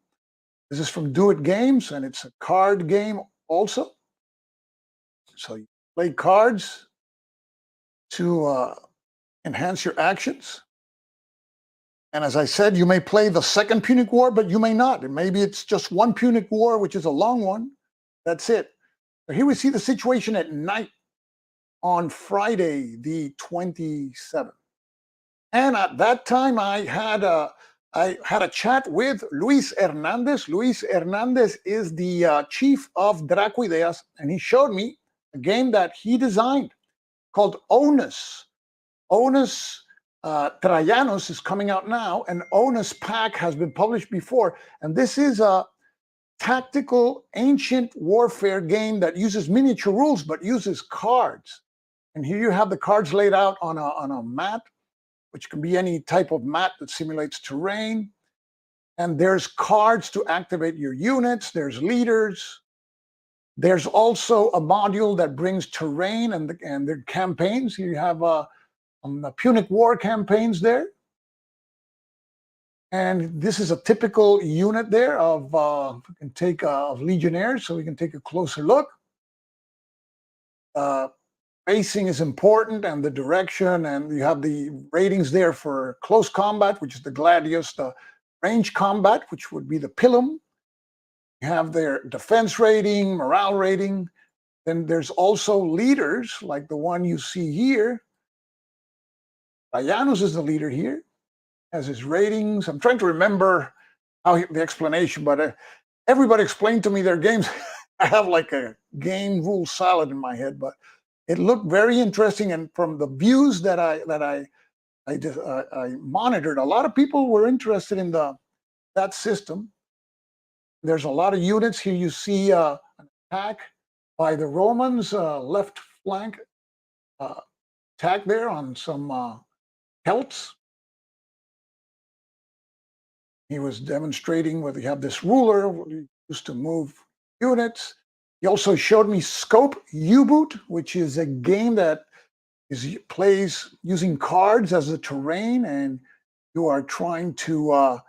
Speaker 1: This is from Do It Games, and it's a card game also. So you play cards to enhance your actions. And as I said, you may play the Second Punic War, but you may not. And maybe it's just one Punic War, which is a long one. That's it. So here we see the situation at night on Friday, the 27th. And at that time, I had a chat with Luis Hernandez. Luis Hernandez is the chief of Dracoideas, and he showed me a game that he designed called Onus. Onus Trajanus is coming out now, and Onus Pack has been published before. And this is a tactical ancient warfare game that uses miniature rules but uses cards. And here you have the cards laid out on a mat, which can be any type of mat that simulates terrain. And there's cards to activate your units. There's leaders. There's also a module that brings terrain and their campaigns. Here you have the Punic War campaigns there. And this is a typical unit there of we can take of legionnaires, so we can take a closer look. Spacing is important, and the direction, and you have the ratings there for close combat, which is the gladius, the range combat, which would be the pilum. You have their defense rating, morale rating. Then there's also leaders, like the one you see here. Trajanus is the leader here, has his ratings. I'm trying to remember the explanation, but everybody explained to me their games. I have like a game rule salad in my head, but it looked very interesting. And from the views that I monitored, a lot of people were interested in that system. There's a lot of units here. You see an attack by the Romans, left flank attack there on some Celts. He was demonstrating whether you have this ruler used to move units. He also showed me Scope U-Boot, which is a game that plays using cards as a terrain, and you are trying to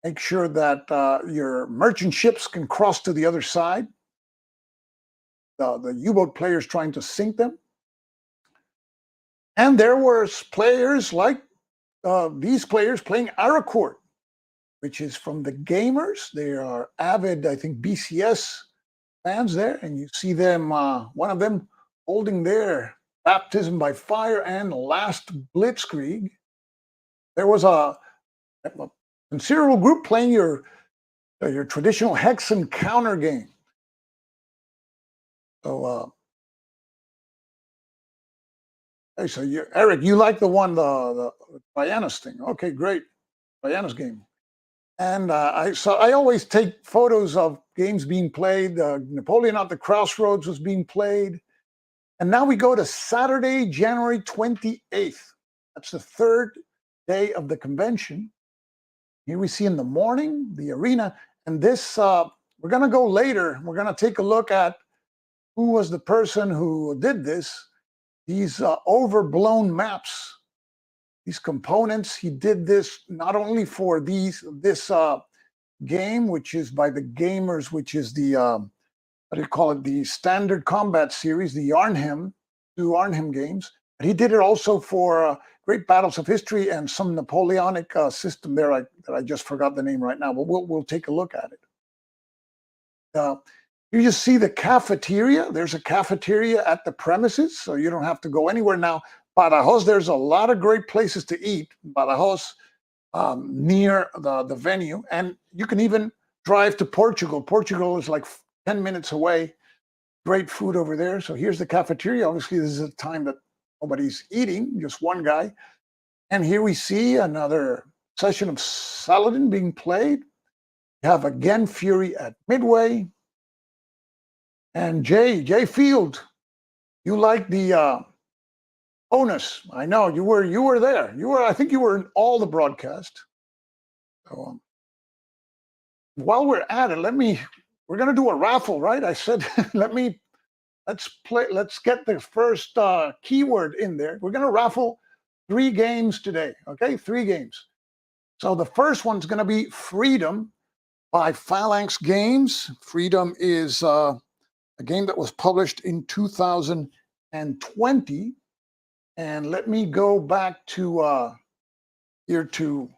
Speaker 1: make sure that your merchant ships can cross to the other side. The U-Boat players trying to sink them. And there were players like these players playing Aracourt, which is from the Gamers. They are avid, I think, BCS fans there. And you see them, one of them holding their Baptism by Fire and Last Blitzkrieg. There was a considerable group playing your traditional Hexen counter game. So, hey, so Eric, you like the Trajanus thing? Okay, great, Trajanus game. And I always take photos of games being played. Napoleon at the Crossroads was being played, and now we go to Saturday, January 28th. That's the third day of the convention. Here we see in the morning the arena, and this we're going to go later. We're going to take a look at who was the person who did this. These overblown maps, these components. He did this not only for this game, which is by the Gamers, which is the what do you call it, the Standard Combat Series, the Arnhem, 2 Arnhem games. But he did it also for Great Battles of History and some Napoleonic system there that I just forgot the name right now, but we'll take a look at it. You just see the cafeteria. There's a cafeteria at the premises, so you don't have to go anywhere. Now, Badajoz, there's a lot of great places to eat. Badajoz, near the venue, and you can even drive to Portugal. Portugal is like 10 minutes away. Great food over there. So here's the cafeteria. Obviously, this is a time that nobody's eating, just one guy. And here we see another session of Saladin being played. You have again Fury at midway. And Jay Field, you like the bonus. I know you were there. I think you were in all the broadcast. So while we're at it, we're gonna do a raffle, right? I said let's get the first keyword in there. We're gonna raffle 3 games today. Okay, 3 games. So the first one's gonna be Freedom by Phalanx Games. Freedom is a game that was published in 2020. And let me go back to here to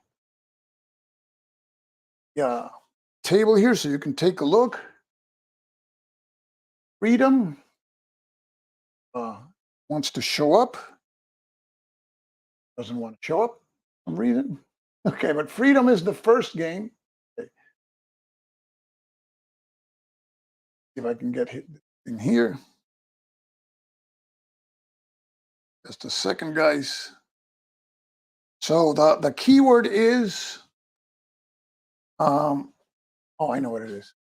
Speaker 1: table here so you can take a look. Freedom wants to show up. Doesn't want to show up for some reason. Okay, but Freedom is the first game. Okay. See if I can get in here. Just a second, guys. So the keyword is, oh, I know what it is.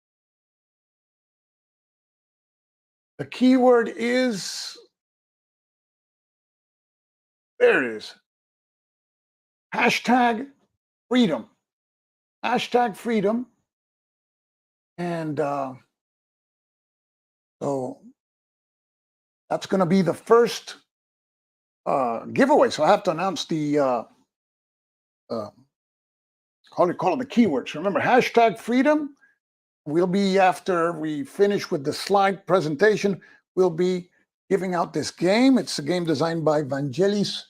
Speaker 1: The keyword is, there it is. Hashtag freedom. Hashtag freedom. And so that's going to be the first giveaway. So I have to announce the call it the keywords. Remember, hashtag freedom. We'll be, after we finish with the slide presentation, we'll be giving out this game. It's a game designed by Vangelis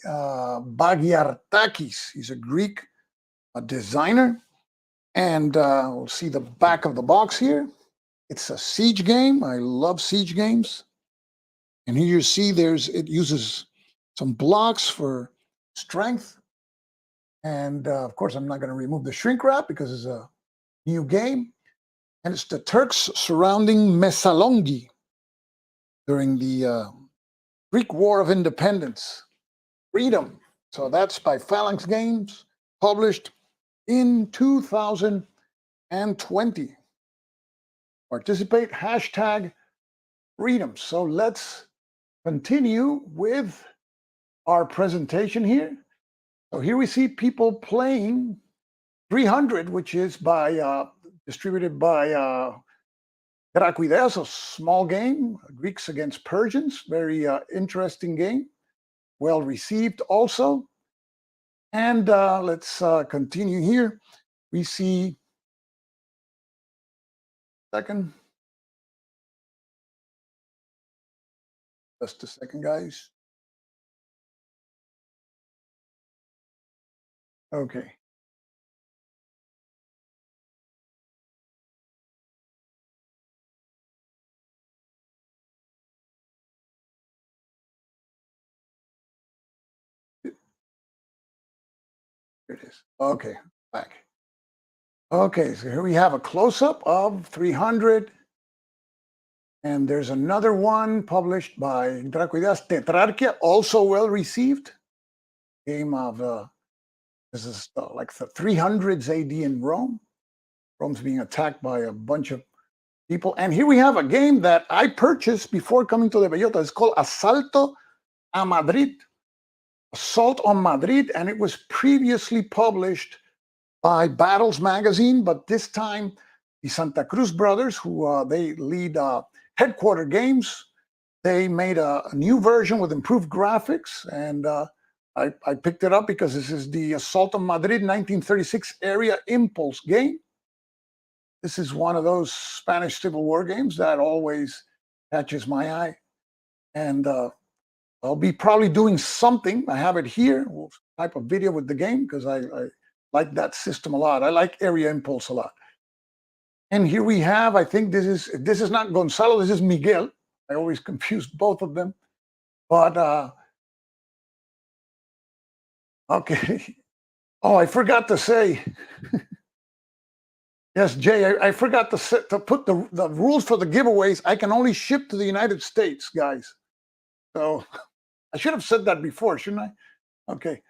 Speaker 1: Bagiartakis. He's a Greek designer. And we'll see the back of the box here. It's a siege game. I love siege games. And here you see it uses some blocks for strength. And of course, I'm not going to remove the shrink wrap because it's a new game. And it's the Turks surrounding Messalongi during the Greek War of Independence. Freedom. So that's by Phalanx Games, published in 2020. Participate, hashtag freedom. So let's continue with our presentation here. So here we see people playing 300, which is by distributed by Dracuideas, a small game, Greeks against Persians. Very interesting game, well received also. And let's continue here. We see, second. Just a second, guys. Okay. Here it is. Okay, back. Okay, so here we have a close-up of 300. And there's another one published by Dracuideas, Tetrarchia, also well received. Game of, this is like the 300s AD in Rome. Rome's being attacked by a bunch of people. And here we have a game that I purchased before coming to the Bellota. It's called Asalto a Madrid. Assault on Madrid, and it was previously published by Battles Magazine, but this time the Santa Cruz brothers, who they lead Headquarter Games, they made a new version with improved graphics, and I picked it up because this is the Assault on Madrid 1936 Area Impulse game. This is one of those Spanish Civil War games that always catches my eye. And I'll be probably doing something. I have it here, type of video with the game because I like that system a lot. I like Area Impulse a lot. And here we have, I think this is not Gonzalo, this is Miguel. I always confused both of them. But okay. Oh, I forgot to say. Yes, Jay, I forgot to put the rules for the giveaways. I can only ship to the United States, guys. So I should have said that before, shouldn't I? Okay.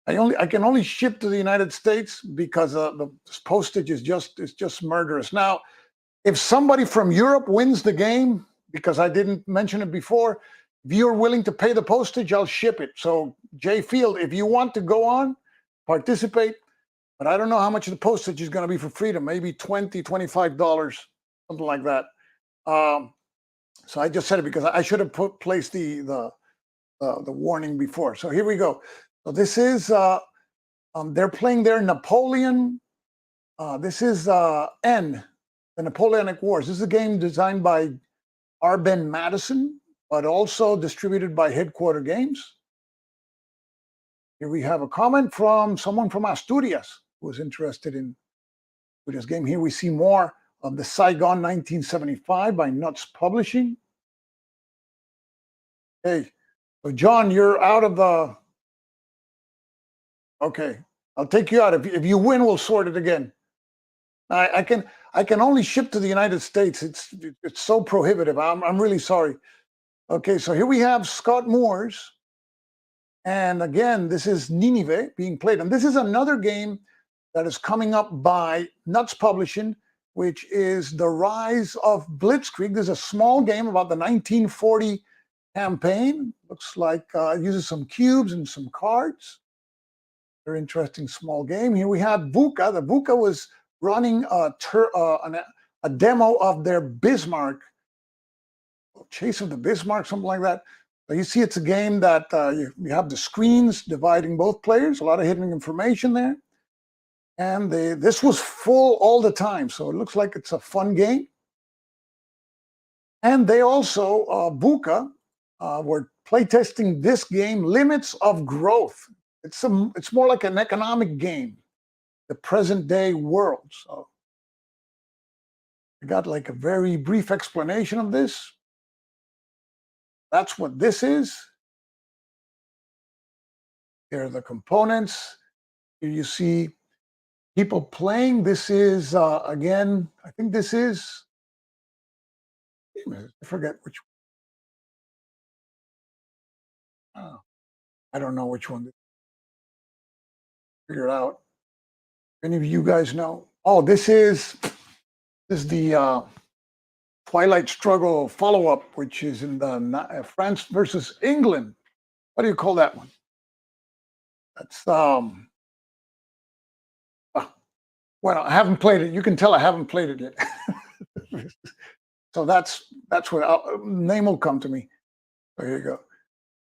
Speaker 1: I can only ship to the United States because the postage is just murderous. Now, if somebody from Europe wins the game, because I didn't mention it before, if you're willing to pay the postage, I'll ship it. So Jay Field, if you want to go on, participate. But I don't know how much the postage is going to be for freedom. Maybe $20, $25, something like that. So I just said it because I should have placed the warning before. So here we go. So this is they're playing their Napoleon. This is N, the Napoleonic Wars. This is a game designed by R. Ben Madison, but also distributed by Headquarter Games. Here we have a comment from someone from Asturias who was interested in this game. Here we see more of the Saigon 1975 by Nuts Publishing. Hey, so John, you're out of the... Okay, I'll take you out. If you win, we'll sort it again. I can only ship to the United States. It's so prohibitive. I'm really sorry. Okay, so here we have Scott Moores. And again, this is Nineveh being played. And this is another game that is coming up by Nuts Publishing, which is The Rise of Blitzkrieg. There's a small game about the 1940 campaign. Looks like it uses some cubes and some cards. Very interesting small game. Here we have VUCA. The VUCA was running a demo of their Bismarck, Chase of the Bismarck, something like that. So you see it's a game that you have the screens dividing both players, a lot of hidden information there. And this was full all the time, so it looks like it's a fun game. And they also, VUCA, were playtesting this game, Limits of Growth. It's more like an economic game, the present day world. So I got like a very brief explanation of this. That's what this is. Here are the components. Here you see people playing. This is, again, I think this is, I forget which one. Oh, I don't know which one. Figure it out. Any of you guys know? Oh, this is the Twilight Struggle follow-up, which is in the France versus England. What do you call that one? That's well, I haven't played it. You can tell I haven't played it yet. So that's what name will come to me. There you go.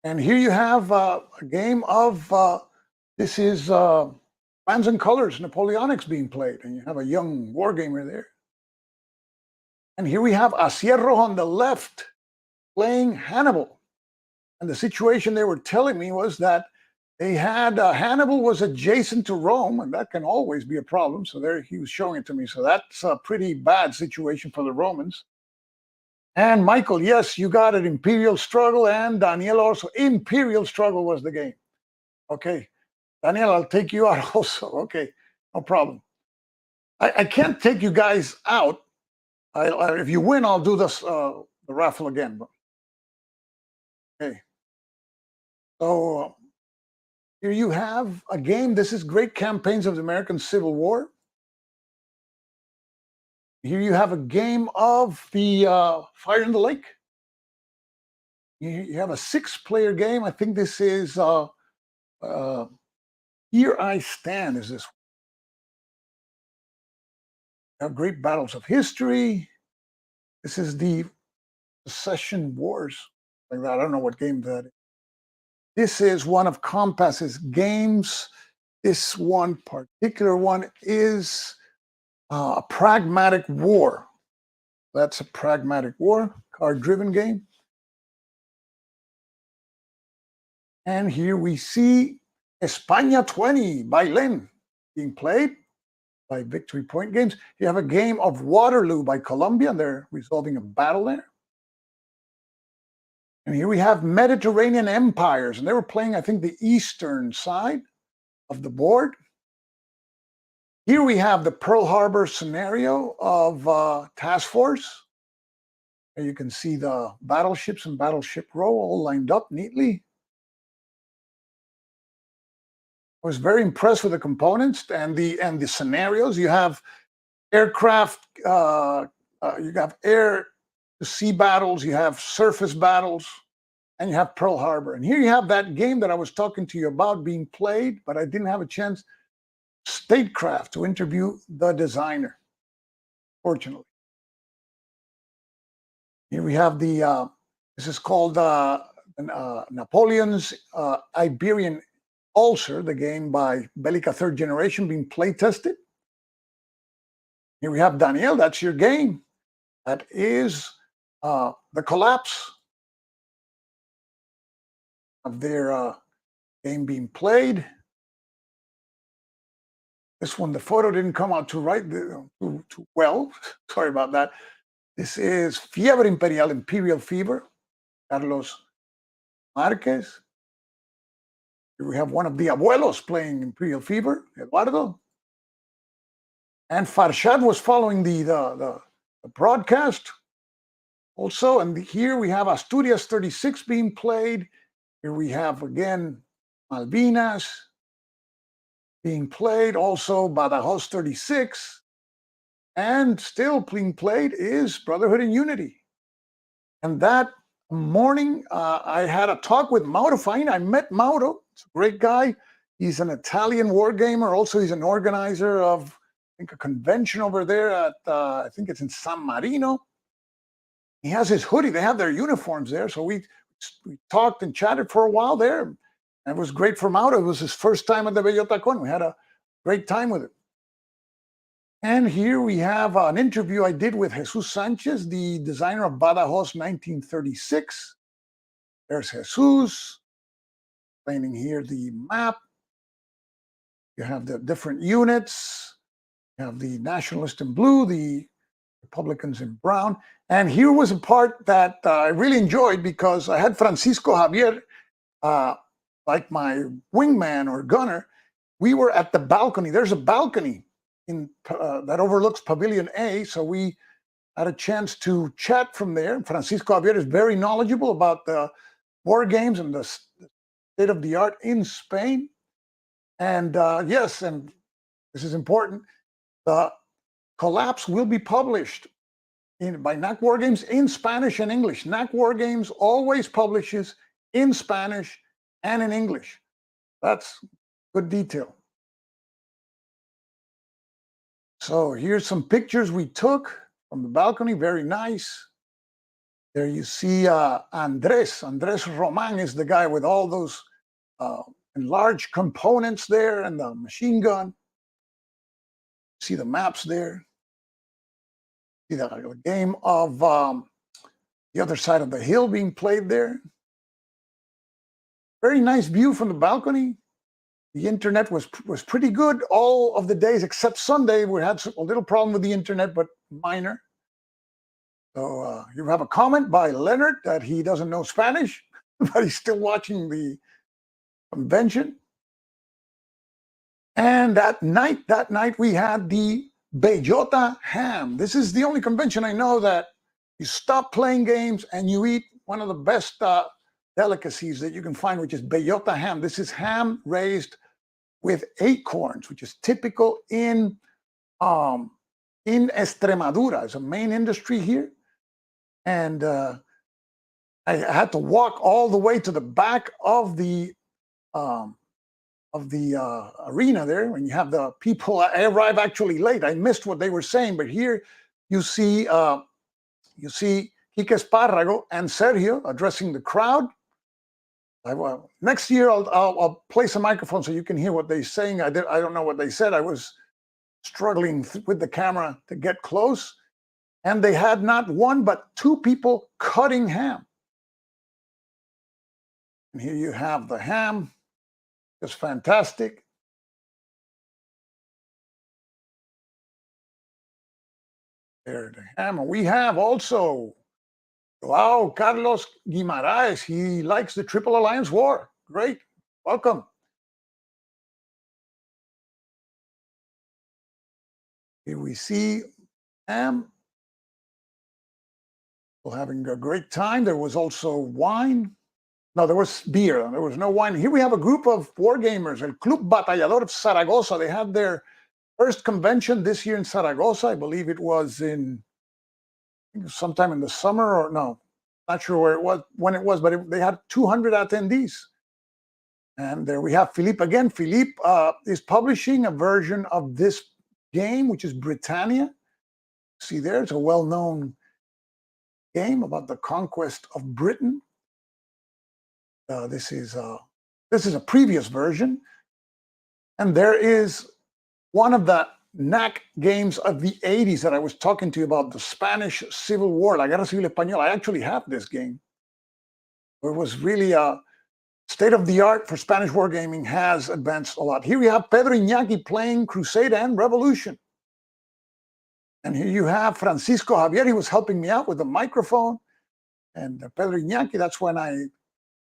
Speaker 1: And here you have a game of this is Plans and Colors, Napoleonics being played, and you have a young wargamer there. And here we have Acierro on the left playing Hannibal. And the situation they were telling me was that they had Hannibal was adjacent to Rome, and that can always be a problem. So there he was showing it to me. So that's a pretty bad situation for the Romans. And Michael, yes, you got it. Imperial Struggle, and Daniel also. Imperial Struggle was the game. Okay. Daniel, I'll take you out also. Okay, no problem. I can't take you guys out. If you win, I'll do this the raffle again. Okay. So here you have a game. This is Great Campaigns of the American Civil War. Here you have a game of the Fire in the Lake. You have a 6-player game. I think this is Here I Stand. Is this? You have Great Battles of History. This is the Secession Wars. Like that. I don't know what game that is. This is one of Compass's games. This one particular one is a pragmatic war. That's a pragmatic war, card-driven game. And here we see España 20 by Len being played by Victory Point Games. You have a game of Waterloo by Colombia. They're resolving a battle there. And here we have Mediterranean Empires, and they were playing, I think, the eastern side of the board. Here we have the Pearl Harbor scenario of Task Force. And you can see the battleships and battleship row all lined up neatly. I was very impressed with the components and the scenarios. You have aircraft, you have air to sea battles, you have surface battles, and you have Pearl Harbor. And here you have that game that I was talking to you about being played, but I didn't have a chance, Statecraft, to interview the designer, fortunately. Here we have the, this is called Napoleon's Iberian Ulcer, the game by Bellica Third Generation being play tested. Here we have Daniel, that's your game. That is the collapse of their game being played. This one, the photo didn't come out too well. Sorry about that. This is Fiebre Imperial, Imperial Fever, Carlos Marquez. Here we have one of the abuelos playing Imperial Fever, Eduardo. And Farshad was following the broadcast also. And here we have Asturias 36 being played. Here we have, again, Malvinas being played. Also, Badajoz 36. And still being played is Brotherhood and Unity. And that morning, I had a talk with Mauro Faina. I met Mauro. He's a great guy. He's an Italian wargamer. Also, he's an organizer of, I think, a convention over there at, I think it's in San Marino. He has his hoodie. They have their uniforms there. So we talked and chatted for a while there. And it was great for Mauro. It was his first time at the Bellota Con. We had a great time with him. And here we have an interview I did with Jesus Sanchez, the designer of Badajoz 1936. There's Jesus, explaining here the map. You have the different units. You have the nationalists in blue, the Republicans in brown. And here was a part that I really enjoyed because I had Francisco Javier, like my wingman or gunner. We were at the balcony. There's a balcony that overlooks Pavilion A, so we had a chance to chat from there. Francisco Javier is very knowledgeable about the war games and the state of the art in Spain. And yes, and this is important, the collapse will be published by NAC Wargames in Spanish and English. NAC Wargames always publishes in Spanish and in English. That's good detail. So here's some pictures we took from the balcony, very nice. There you see Andres Roman is the guy with all those enlarged components there and the machine gun. See the maps there. See the game of the other side of the hill being played there. Very nice view from the balcony. The internet was pretty good all of the days except Sunday. We had a little problem with the internet, but minor. So you have a comment by Leonard that he doesn't know Spanish, but he's still watching the convention. And that night we had the Bellota ham. This is the only convention I know that you stop playing games and you eat one of the best delicacies that you can find, which is Bellota ham. This is ham raised with acorns, which is typical in Extremadura. It's a main industry here. And I had to walk all the way to the back of the arena there. When you have the people, I arrived actually late. I missed what they were saying, but here you see Quique Esparrago and Sergio addressing the crowd. Next year I'll place a microphone so you can hear what they're saying. I don't know what they said. I was struggling with the camera to get close. And they had not one, but two people cutting ham. And here you have the ham, just fantastic. There, the ham. And we have also, wow, Carlos Guimaraes. He likes the Triple Alliance War. Great, welcome. Here we see ham. We're having a great time. There was also wine. No, there was beer. There was no wine. Here we have a group of wargamers, El Club Batallador of Zaragoza. They had their first convention this year in Zaragoza. I believe it was sometime in the summer, or no, not sure where it was, when it was, but they had 200 attendees. And there we have Philippe again. Philippe is publishing a version of this game, which is Britannia. See there, it's a well-known game about the conquest of Britain. This is a previous version, and there is one of the knack games of the 80s that I was talking to you about, the Spanish Civil War, La Guerra Civil Española. I actually have this game. It was really a state of the art for Spanish wargaming, has advanced a lot. Here we have Pedro Iñaki playing Crusade and Revolution. And here you have Francisco Javier. He was helping me out with the microphone. And Pedro Iñaki, that's when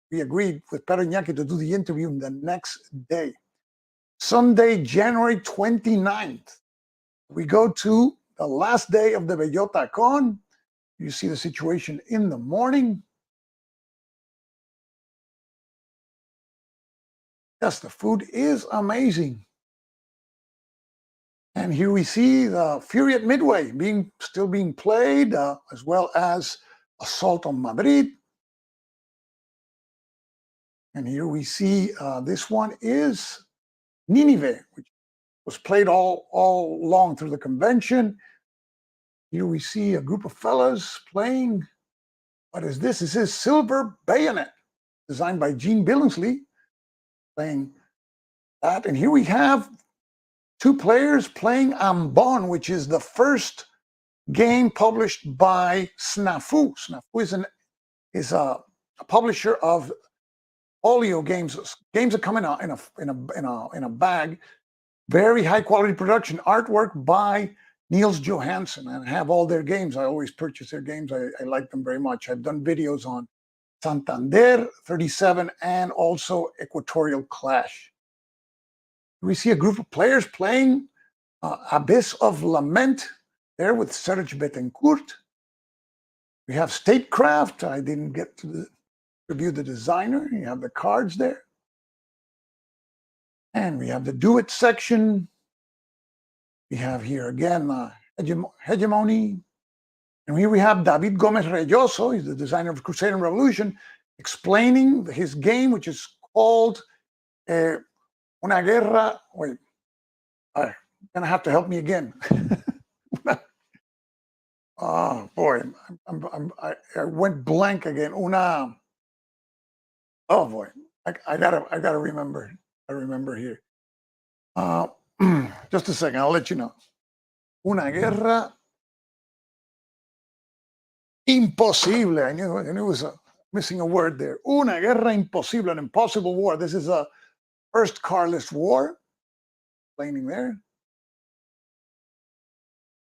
Speaker 1: we agreed with Pedro Iñaki to do the interview the next day. Sunday, January 29th. We go to the last day of the Bellota Con. You see the situation in the morning. Yes, the food is amazing. And here we see the Fury at Midway still being played, as well as Assault on Madrid. And here we see this one is Nineveh, which was played all along through the convention. Here we see a group of fellas playing. What is this? This is Silver Bayonet, designed by Gene Billingsley, playing that. And here we have two players playing Ambon, which is the first game published by Snafu. Snafu is a publisher of folio games that come in a bag. Very high quality production, artwork by Niels Johansson, and I have all their games. I always purchase their games. I like them very much. I've done videos on Santander 37 and also Equatorial Clash. We see a group of players playing Abyss of Lament there with Serge Betancourt. We have Statecraft. I didn't get to review the designer. You have the cards there. And we have the Do It section. We have here again Hegemony. And here we have David Gomez Reyoso. He's the designer of Crusade and Revolution, explaining his game, which is called Una Guerra. Wait, you're going to have to help me again. Oh, boy. I went blank again. Oh, boy. I gotta remember. I remember here. Just a second, I'll let you know. Una guerra imposible. I knew it was missing a word there. Una guerra imposible, an impossible war. This is a first Carlist war. Explaining there.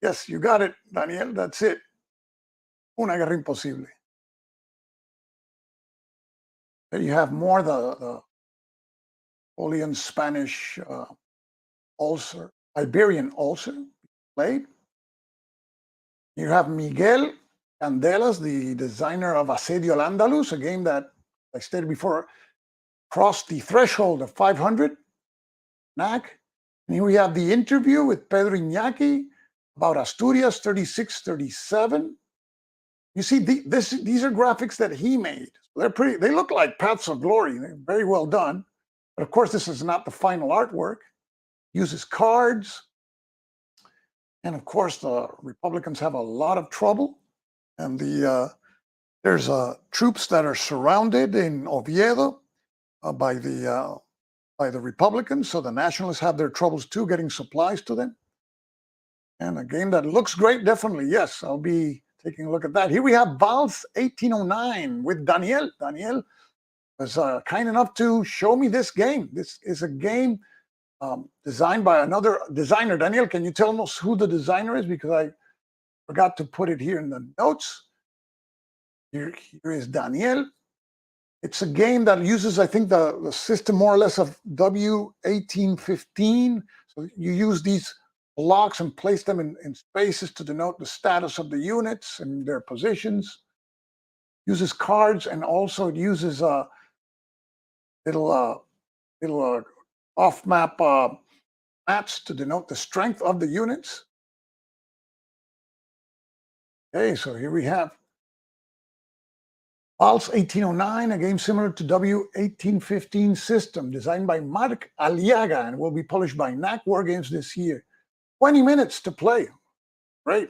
Speaker 1: Yes, you got it, Daniel. That's it. Una guerra imposible. There you have more the Napoleon Spanish ulcer, Iberian ulcer played. You have Miguel Candelas, the designer of Asedio al Andalus, a game that I stated before crossed the threshold of 500 knack. And here we have the interview with Pedro Iñaki about Asturias 3637. You see, these are graphics that he made. They're pretty. They look like Paths of Glory. They're very well done. But of course, this is not the final artwork. Uses cards. And of course, the Republicans have a lot of trouble. And there's troops that are surrounded in Oviedo by the Republicans. So the nationalists have their troubles too, getting supplies to them. And a game that looks great, definitely. Yes, I'll be taking a look at that. Here we have Vals 1809 with Daniel. Daniel was kind enough to show me this game. This is a game designed by another designer. Daniel, can you tell us who the designer is? Because I forgot to put it here in the notes. Here is Daniel. It's a game that uses, I think, the system more or less of W1815. So you use these blocks and place them in spaces to denote the status of the units and their positions. Uses cards, and also it uses little off-map mats to denote the strength of the units. Okay, so here we have Vals 1809, a game similar to W1815 system, designed by Mark Aliaga and will be published by NAC Wargames this year. 20 minutes to play. Great.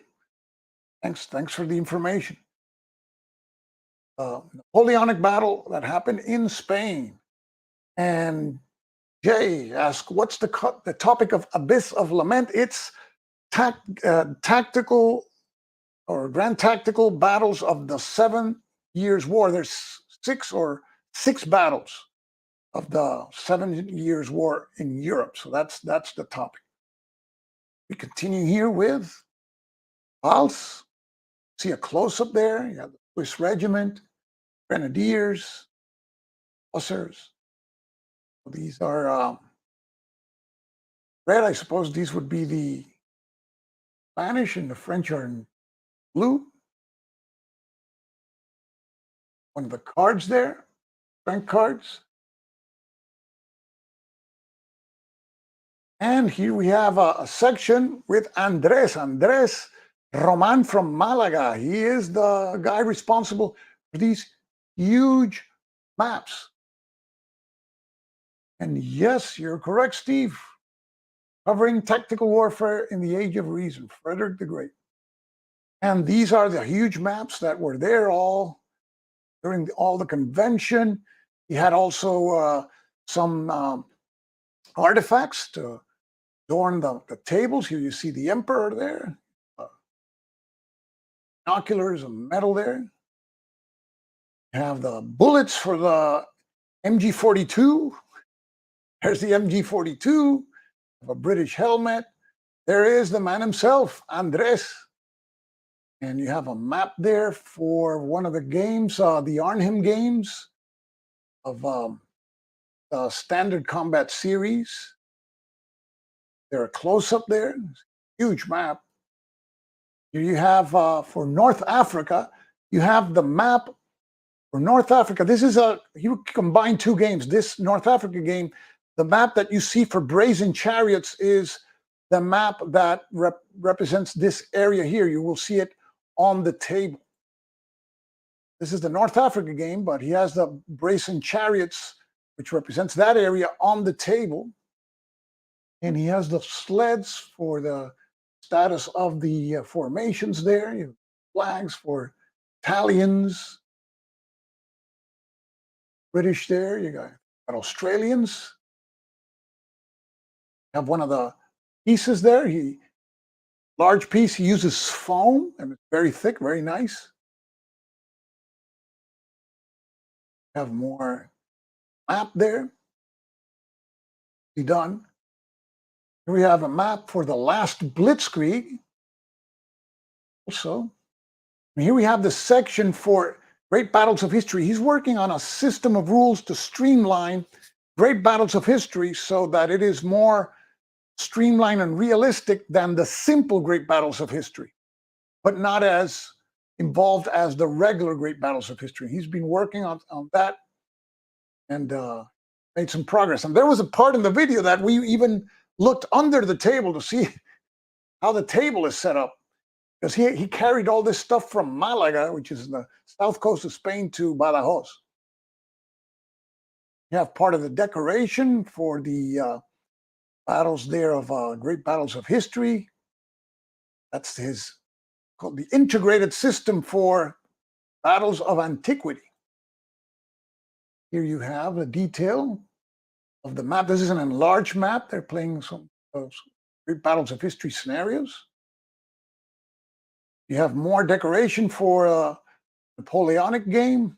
Speaker 1: Thanks for the information. Napoleonic battle that happened in Spain. And Jay asked, what's the topic of Abyss of Lament? It's tactical or grand tactical battles of the 7 Years' War. There's six battles of the 7 Years' War in Europe. So that's the topic. We continue here with Vals. See a close-up there. You have the Swiss Regiment, Grenadiers, Hussars. These are red. I suppose these would be the Spanish, and the French are in blue. One of the cards there, strength cards. And here we have a section with Andres Roman from Malaga. He is the guy responsible for these huge maps. And yes, you're correct, Steve. Covering tactical warfare in the Age of Reason, Frederick the Great. And these are the huge maps that were there all during all the convention. He had also some artifacts to adorn the tables. Here you see the emperor there. Binoculars and metal there. You have the bullets for the MG42. There's the MG42, a British helmet. There is the man himself, Andres. And you have a map there for one of the games, the Arnhem games of the Standard Combat Series. There are close-up there, huge map. Here you have, for North Africa, you have the map for North Africa. This is you combine two games. This North Africa game, the map that you see for Brazen Chariots is the map that represents this area here. You will see it on the table. This is the North Africa game, but he has the Brazen Chariots, which represents that area, on the table. And he has the sleds for the status of the formations there. You have flags for Italians, British there. You got Australians. Have one of the pieces there. Large piece. He uses foam, and it's very thick, very nice. Have more map there. Be done. Here we have a map for the last Blitzkrieg. Also, and here we have the section for Great Battles of History. He's working on a system of rules to streamline Great Battles of History so that it is more streamlined and realistic than the simple Great Battles of History, but not as involved as the regular Great Battles of History. He's been working on that and made some progress. And there was a part in the video that we even looked under the table to see how the table is set up, because he carried all this stuff from Malaga, which is the south coast of Spain, to Badajoz. You have part of the decoration for the battles there of Great Battles of History. That's his called the Integrated System for Battles of Antiquity. Here you have the detail of the map. This is an enlarged map. They're playing some Great Battles of History scenarios. You have more decoration for a Napoleonic game.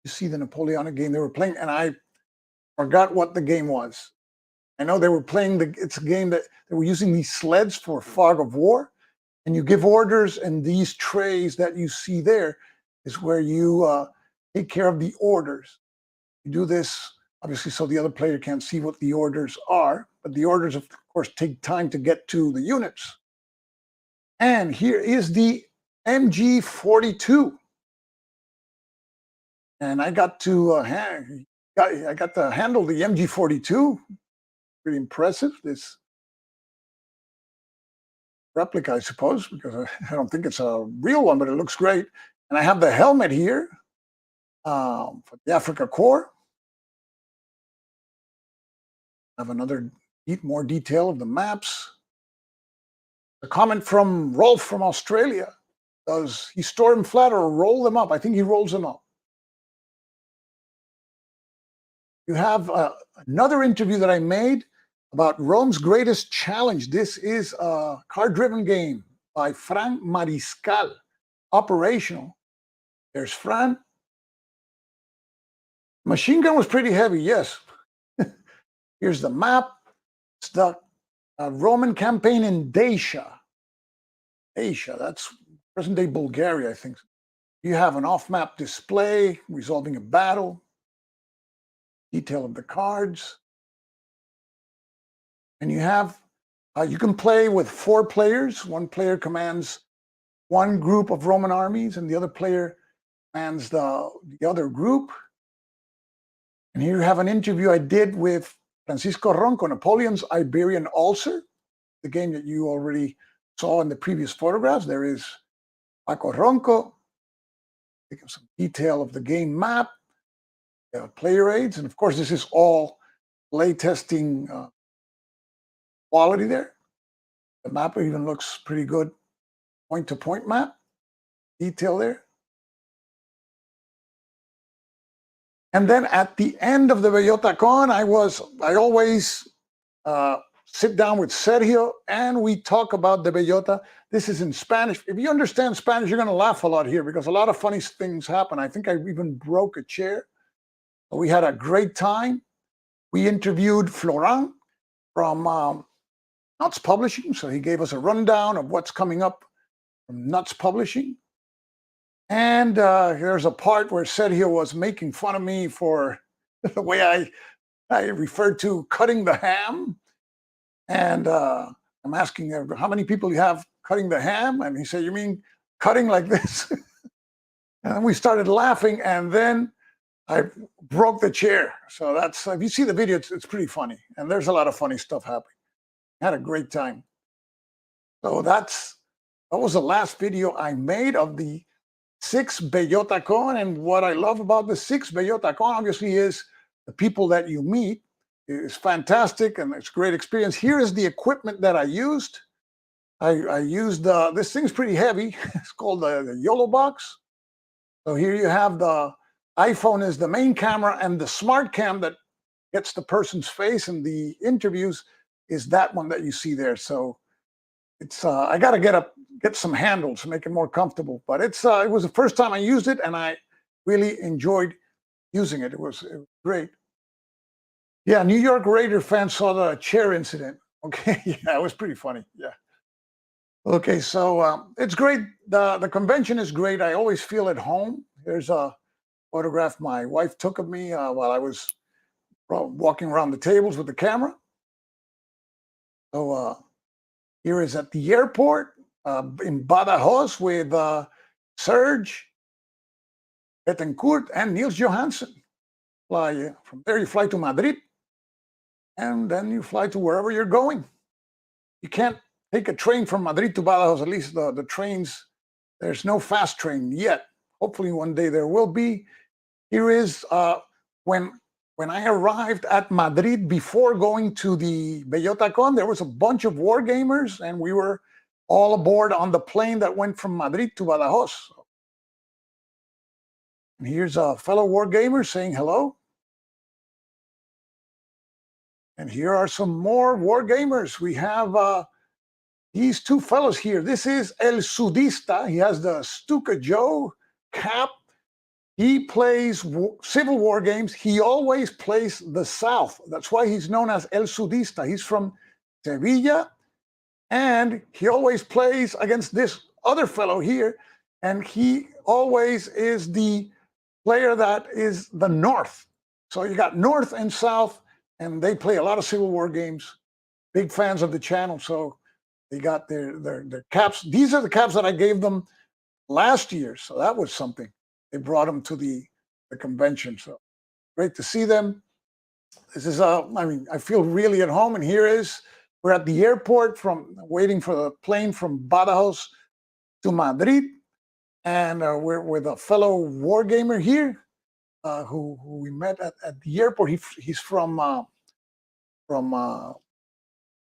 Speaker 1: You see the Napoleonic game they were playing, and I forgot what the game was. I know they were playing it's a game that they were using these sleds for fog of war, and you give orders, and these trays that you see there is where you take care of the orders. You do this obviously so the other player can't see what the orders are, but the orders of course take time to get to the units. And here is the MG42. And I got to I got to handle the MG42. Pretty impressive. This replica, I suppose, because I don't think it's a real one, but it looks great. And I have the helmet here for the Africa Corps. I have another more detail of the maps. A comment from Rolf from Australia. Does he store them flat or roll them up? I think he rolls them up. You have another interview that I made about Rome's greatest challenge. This is a card-driven game by Fran Mariscal, operational. There's Fran. Machine gun was pretty heavy, yes. Here's the map. It's the Roman campaign in Dacia. Dacia, that's present-day Bulgaria, I think. You have an off-map display, resolving a battle, detail of the cards. And you have, you can play with 4 players. One player commands one group of Roman armies, and the other player commands the other group. And here you have an interview I did with Francisco Ronco, Napoleon's Iberian Ulcer, the game that you already saw in the previous photographs. There is Paco Ronco. Think of some detail of the game map, player aids, and of course this is all play testing quality there. The map even looks pretty good. Point-to-point map, detail there. And then at the end of the Bellota Con, I always sit down with Sergio and we talk about the Bellota. This is in Spanish. If you understand Spanish, you're going to laugh a lot here because a lot of funny things happen. I think I even broke a chair. We had a great time. We interviewed Florent from Nuts Publishing, so he gave us a rundown of what's coming up from Nuts Publishing. And there's a part where Sergio was making fun of me for the way I referred to cutting the ham. And I'm asking him, how many people you have cutting the ham? And he said, you mean cutting like this? And we started laughing, and then I broke the chair. So that's, if you see the video, it's pretty funny. And there's a lot of funny stuff happening. Had a great time. So that was the last video I made of the 6th Bellota Con. And what I love about the 6th Bellota Con, obviously, is the people that you meet. It's fantastic, and it's a great experience. Here is the equipment that I used. I used, this thing's pretty heavy. It's called the YOLO box. So here you have the iPhone is the main camera, and the smart cam that gets the person's face in the interviews is that one that you see there. So it's I got to get some handles to make it more comfortable. But it was the first time I used it, and I really enjoyed using it. It was great. Yeah, New York Raider fans saw the chair incident. Okay, yeah, it was pretty funny. Yeah. Okay, so it's great. The convention is great. I always feel at home. Here's a photograph my wife took of me while I was walking around the tables with the camera. So here is at the airport in Badajoz with Serge Betancourt and Niels Johansson. From there, you fly to Madrid, and then you fly to wherever you're going. You can't take a train from Madrid to Badajoz, at least the trains, there's no fast train yet. Hopefully one day there will be. Here is when I arrived at Madrid before going to the Bellota Con, there was a bunch of wargamers, and we were all aboard on the plane that went from Madrid to Badajoz. And here's a fellow wargamer saying hello. And here are some more wargamers. We have these two fellows here. This is El Sudista. He has the Stuka Joe cap. He plays Civil War games. He always plays the South. That's why he's known as El Sudista. He's from Sevilla, and he always plays against this other fellow here, and he always is the player that is the North. So you got North and South, and they play a lot of Civil War games. Big fans of the channel, so they got their caps. These are the caps that I gave them last year, so that was something. They brought them to the convention, so great to see them. This is I mean, I feel really at home, and we're at the airport waiting for the plane from Badajoz to Madrid, and we're with a fellow wargamer here who we met at the airport. He's from how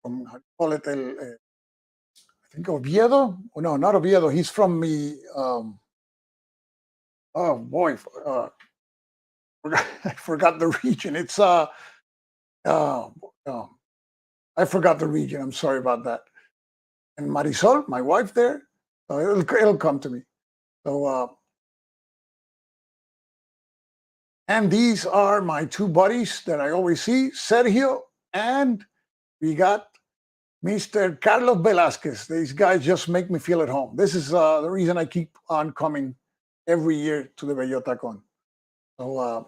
Speaker 1: do you call it, I think Oviedo. Oh, no, not Oviedo. He's from the oh boy, I forgot the region. It's I forgot the region. I'm sorry about that. And Marisol, my wife there, so it'll come to me. So and these are my two buddies that I always see, Sergio, and we got Mr. Carlos Velasquez. These guys just make me feel at home. This is the reason I keep on coming every year to the Bellota Con. So,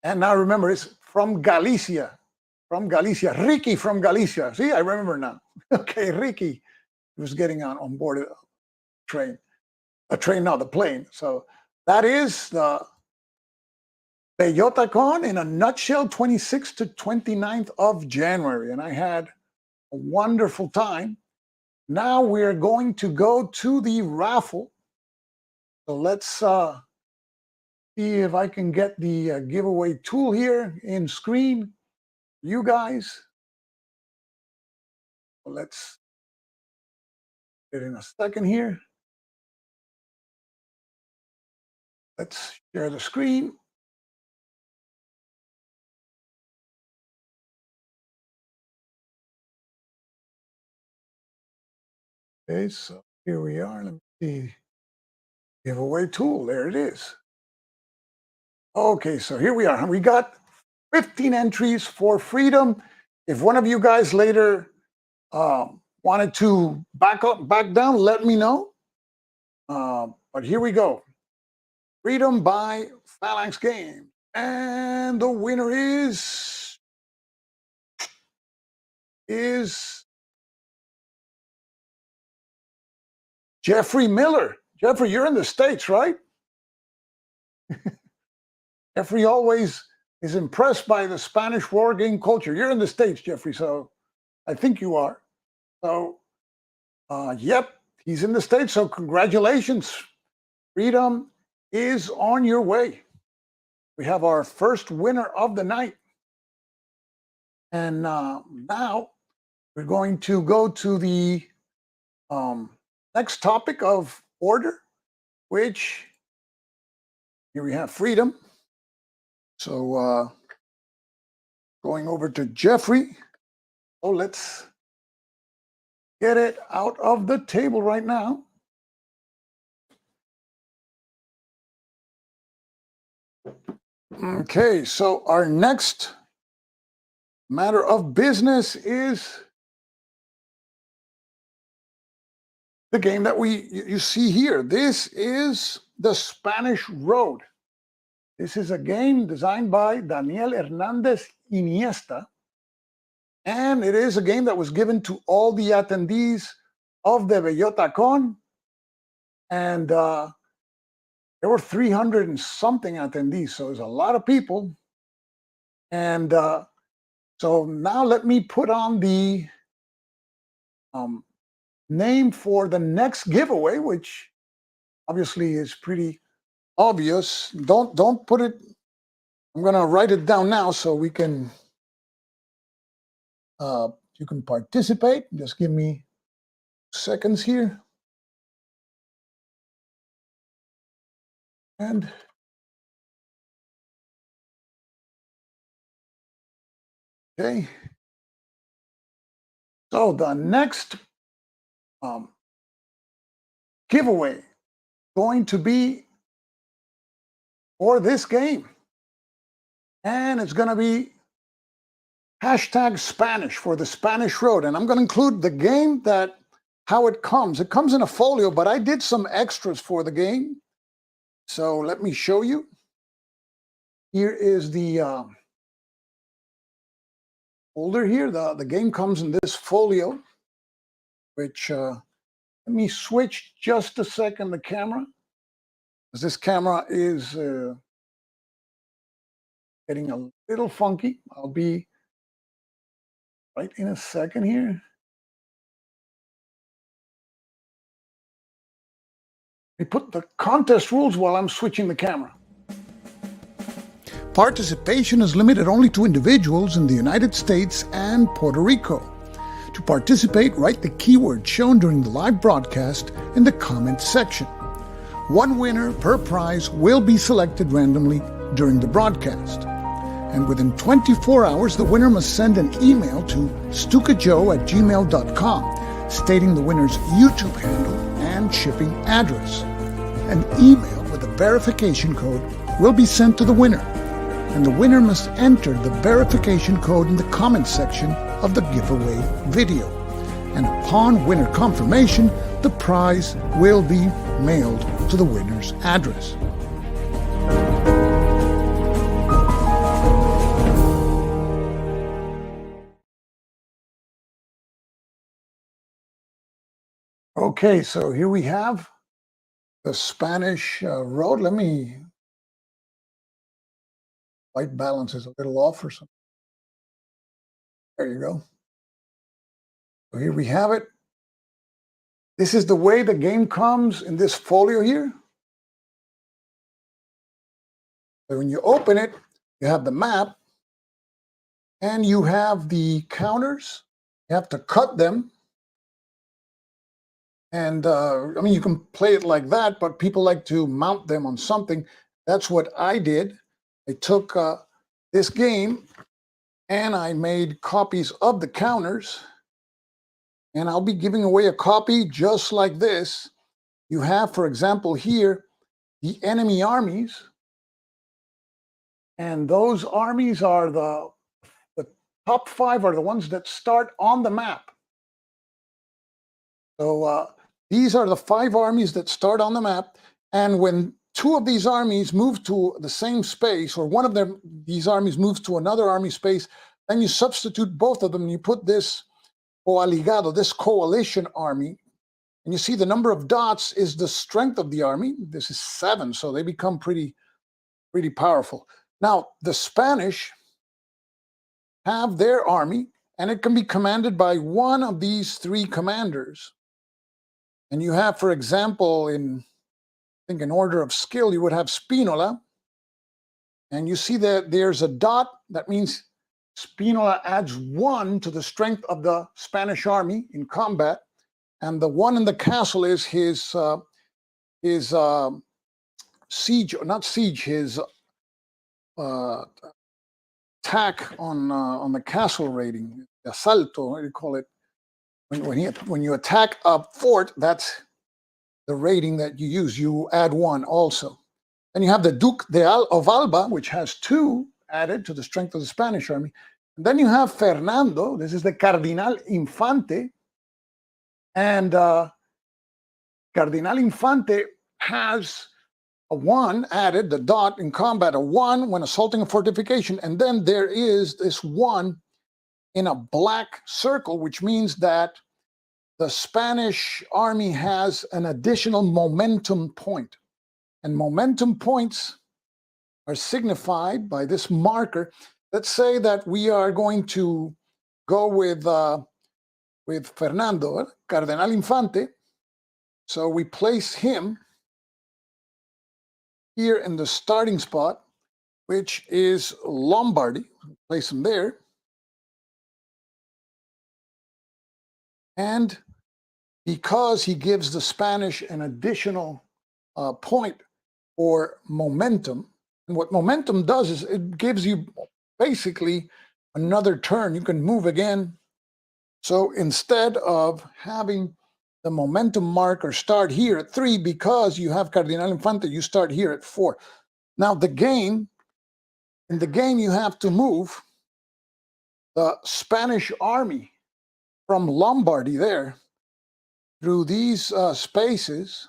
Speaker 1: and now remember, it's from Galicia. Ricky from Galicia. See, I remember now. Okay, Ricky was getting on board a train. The plane. So that is the Bellota Con in a nutshell, 26th to 29th of January. And I had a wonderful time. Now we're going to go to the raffle. So let's see if I can get the giveaway tool here in screen. You guys. So let's get in a second here. Let's share the screen. Okay, so here we are. Let me see. Giveaway tool. There it is. Okay, so here we are. We got 15 entries for freedom. If one of you guys later wanted to back down, let me know. But here we go. Freedom by Phalanx Game. And the winner is Jeffrey Miller. Jeffrey, you're in the States, right? Jeffrey always is impressed by the Spanish war game culture. You're in the States, Jeffrey, so I think you are. So, yep, he's in the States, so congratulations. Freedom is on your way. We have our first winner of the night. And now we're going to go to the next topic of order, which here we have freedom. So going over to Jeffrey. Oh, let's get it out of the table right now. Okay, so our next matter of business is the game that you see here. This is the Spanish Road. This is a game designed by Daniel Herández-Iniesta, and it is a game that was given to all the attendees of the Bellota Con, and there were 300 and something attendees, so there's a lot of people. And so now let me put on the name for the next giveaway, which obviously is pretty obvious. Don't put it. I'm gonna write it down now so we can you can participate. Just give me seconds here. And okay. So the next giveaway going to be for this game. And it's going to be hashtag Spanish for the Spanish Road. And I'm going to include the game, that how it comes. It comes in a folio, but I did some extras for the game. So let me show you. Here is the folder here. The game comes in this folio, which let me switch just a second the camera, because this camera is getting a little funky. I'll be right in a second here. We put the contest rules while I'm switching the camera. Participation is limited only to individuals in the United States and Puerto Rico. To participate, write the keyword shown during the live broadcast in the comments section. One winner per prize will be selected randomly during the broadcast. And within 24 hours, the winner must send an email to stukajoe@gmail.com stating the winner's YouTube handle and shipping address. An email with a verification code will be sent to the winner, and the winner must enter the verification code in the comments section of the giveaway video. And upon winner confirmation, the prize will be mailed to the winner's address. Okay, so here we have the Spanish Road. Let me, white balance is a little off or something. There you go. So here we have it. This is the way the game comes in this folio here. So when you open it, you have the map and you have the counters. You have to cut them. And I mean, you can play it like that, but people like to mount them on something. That's what I did. I took this game and I made copies of the counters. And I'll be giving away a copy just like this. You have, for example, here, the enemy armies. And those armies are the top 5 are the ones that start on the map. So these are the 5 armies that start on the map. And when 2 of these armies move to the same space, or one of these armies moves to another army space, then you substitute both of them and you put this coaligado, this coalition army, and you see the number of dots is the strength of the army. This is 7, so they become pretty powerful. Now, the Spanish have their army, and it can be commanded by one of these 3 commanders. And you have, for example, I think in order of skill, you would have Spinola. And you see that there's a dot. That means Spinola adds 1 to the strength of the Spanish army in combat. And the 1 in the castle is his siege, not siege, his attack on the castle rating, asalto, what do you call it? When you attack a fort, that's the rating that you use. You add 1 also. And you have the Duke of Alba, which has 2 added to the strength of the Spanish army. And then you have Fernando. This is the Cardinal Infante. And Cardinal Infante has a 1 added, the dot in combat, a 1 when assaulting a fortification. And then there is this 1 in a black circle, which means that the Spanish army has an additional momentum point. And momentum points are signified by this marker. Let's say that we are going to go with Fernando, Cardenal Infante. So we place him here in the starting spot, which is Lombardy. Place him there. And because he gives the Spanish an additional point for momentum, and what momentum does is it gives you basically another turn. You can move again. So instead of having the momentum marker start here at 3 because you have Cardinal Infante, you start here at 4. Now in the game you have to move the Spanish army from Lombardy there through these spaces,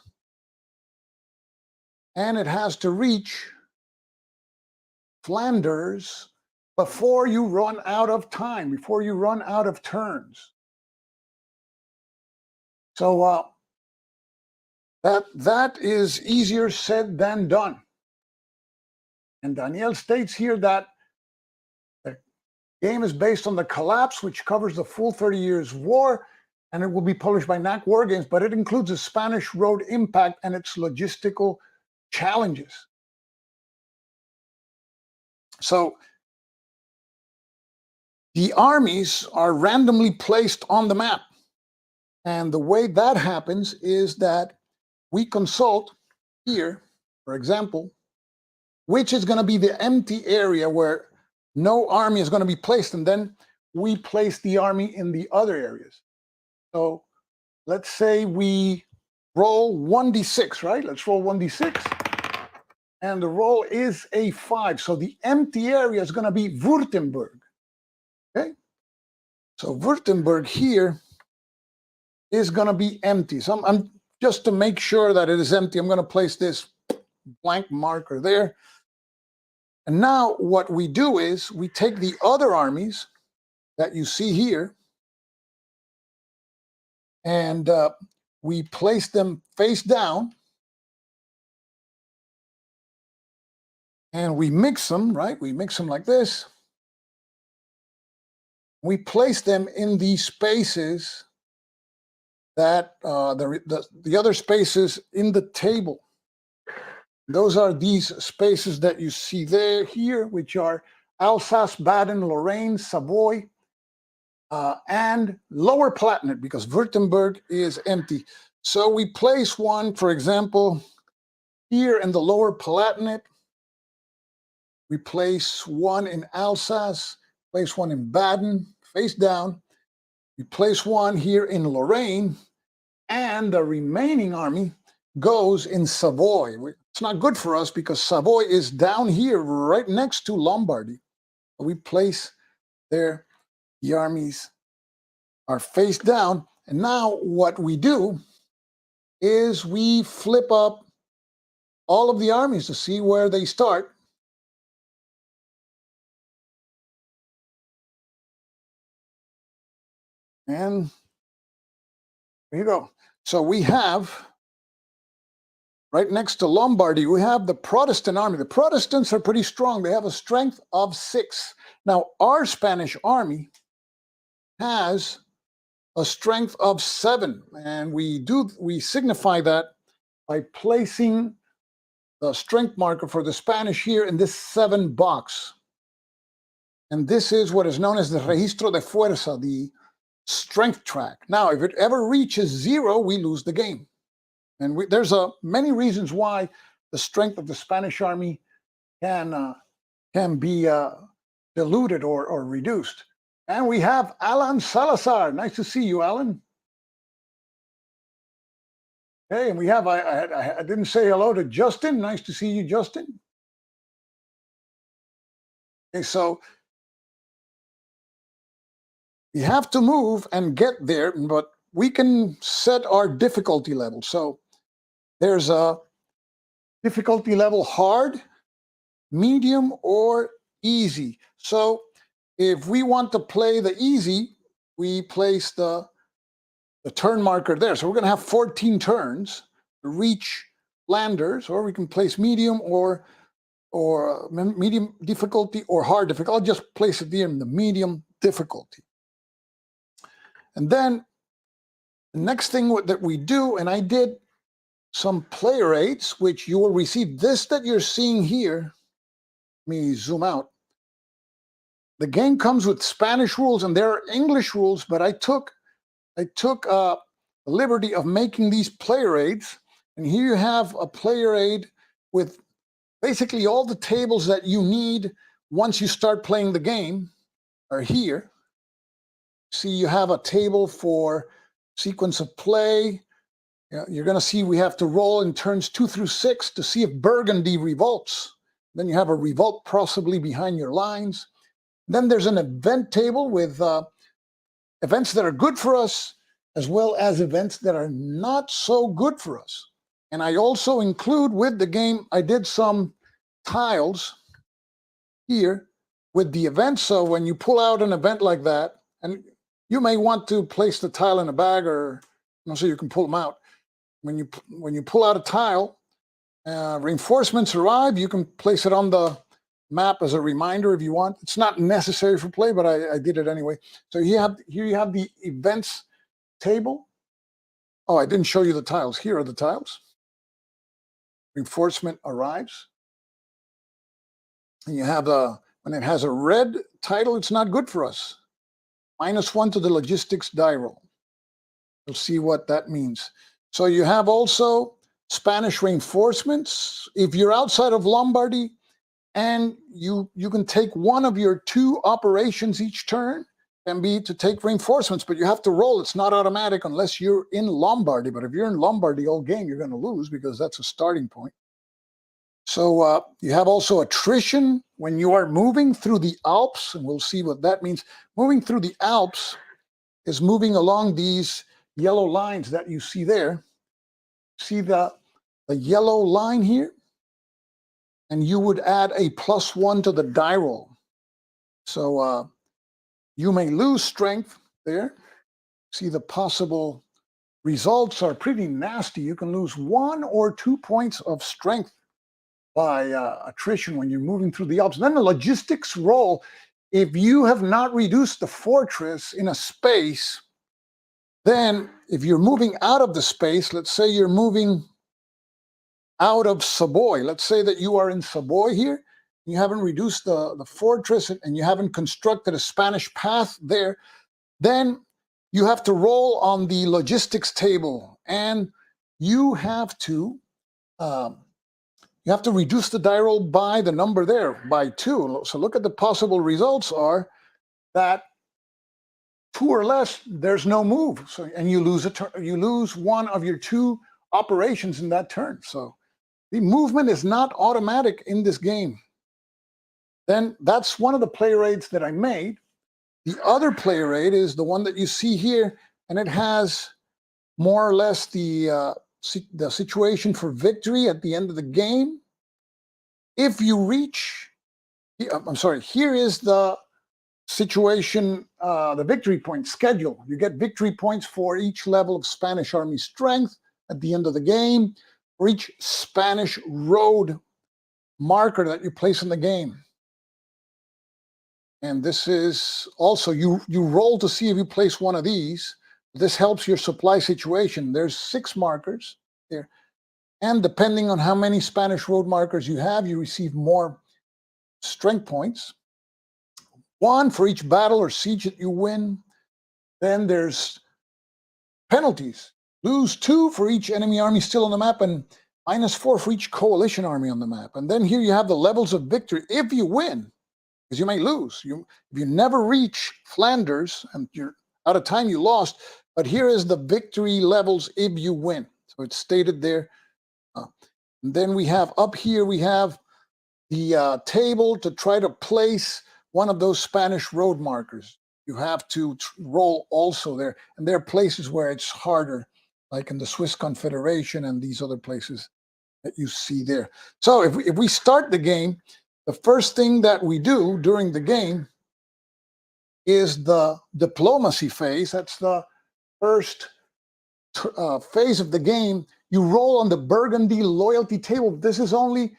Speaker 1: and it has to reach Flanders before you run out of time, before you run out of turns. So that is easier said than done. And Daniel states here that the game is based on The Collapse, which covers the full 30 Years' War, and it will be published by NAC Wargames, but it includes the Spanish road impact and its logistical challenges. So the armies are randomly placed on the map. And the way that happens is that we consult here, for example, which is going to be the empty area where no army is going to be placed, and then we place the army in the other areas. So let's say we roll 1d6, right? Let's roll 1d6. And the roll is a 5. So the empty area is going to be Württemberg. Okay? So Württemberg here is going to be empty. So I'm just to make sure that it is empty, I'm going to place this blank marker there. And now what we do is we take the other armies that you see here and we place them face down and we mix them, right? We mix them like this. We place them in these spaces that the other spaces in the table. Those are these spaces that you see there here, which are Alsace, Baden, Lorraine, Savoy, and Lower Palatinate, because Württemberg is empty. So we place one, for example, here in the Lower Palatinate. We place one in Alsace, place one in Baden, face down. We place one here in Lorraine, and the remaining army goes in Savoy. It's not good for us because Savoy is down here right next to Lombardy. We place there, the armies are face down. And now what we do is we flip up all of the armies to see where they start. And there you go. So we have, right next to Lombardy, we have the Protestant army. The Protestants are pretty strong. They have a strength of 6. Now, our Spanish army has a strength of 7. And we signify that by placing the strength marker for the Spanish here in this 7 box. And this is what is known as the registro de fuerza, the strength track. Now, if it ever reaches 0, we lose the game. And there's many reasons why the strength of the Spanish army can be diluted or reduced. And we have Alan Salazar. Nice to see you, Alan. Hey, and we have, I didn't say hello to Justin. Nice to see you, Justin. Okay, so we have to move and get there, but we can set our difficulty level. So there's a difficulty level hard, medium, or easy. So if we want to play the easy, we place the turn marker there. So we're going to have 14 turns to reach Flanders, or we can place medium or medium difficulty or hard difficulty. I'll just place it there in the medium difficulty. And then the next thing that we do, and I did some player rates, which you will receive this that you're seeing here. Let me zoom out. The game comes with Spanish rules and there are English rules, but I took the liberty of making these player aids. And here you have a player aid with basically all the tables that you need once you start playing the game are here. See, you have a table for sequence of play. You're going to see we have to roll in turns 2 through 6 to see if Burgundy revolts. Then you have a revolt possibly behind your lines. Then there's an event table with events that are good for us, as well as events that are not so good for us. And I also include with the game, I did some tiles here with the events. So when you pull out an event like that, and you may want to place the tile in a bag or so you can pull them out. When you pull out a tile, reinforcements arrive, you can place it on the map as a reminder if you want. It's not necessary for play, but I did it anyway. So here you have the events table. Oh, I didn't show you the tiles. Here are the tiles. Reinforcement arrives. And you have when it has a red title, it's not good for us. -1 to the logistics die roll. You'll see what that means. So you have also Spanish reinforcements. If you're outside of Lombardy and you can take one of your 2 operations each turn, can be to take reinforcements, but you have to roll. It's not automatic unless you're in Lombardy. But if you're in Lombardy all game, you're going to lose because that's a starting point. So you have also attrition when you are moving through the Alps, and we'll see what that means. Moving through the Alps is moving along these yellow lines that you see there. See the yellow line here? And you would add a +1 to the die roll. So you may lose strength there. See, the possible results are pretty nasty. You can lose 1 or 2 points of strength by attrition when you're moving through the Alps. And then the logistics roll. If you have not reduced the fortress in a space, then if you're moving out of the space, let's say you're moving out of Savoy. Let's say that you are in Savoy here. You haven't reduced the fortress and you haven't constructed a Spanish path there. Then you have to roll on the logistics table, and you have to reduce the die roll by the number there, by 2. So look at the possible results are that 2 or less, there's no move. So and you lose one of your 2 operations in that turn. So the movement is not automatic in this game. Then that's one of the play rates that I made. The other play rate is the one that you see here, and it has more or less the situation for victory at the end of the game. If you reach, I'm sorry, here is the situation, the victory point schedule. You get victory points for each level of Spanish army strength at the end of the game, for each Spanish road marker that you place in the game. And this is also, you roll to see if you place one of these. This helps your supply situation. There's 6 markers there. And depending on how many Spanish road markers you have, you receive more strength points. 1 for each battle or siege that you win. Then there's penalties. Lose 2 for each enemy army still on the map, and -4 for each coalition army on the map. And then here you have the levels of victory if you win, because you may lose. If you never reach Flanders and you're out of time, you lost. But here is the victory levels if you win. So it's stated there. And then we have up here, we have the table to try to place one of those Spanish road markers. You have to roll also there. And there are places where it's harder, like in the Swiss Confederation and these other places that you see there. So if we start the game, the first thing that we do during the game is the diplomacy phase. That's the first phase of the game. You roll on the Burgundy loyalty table. This is only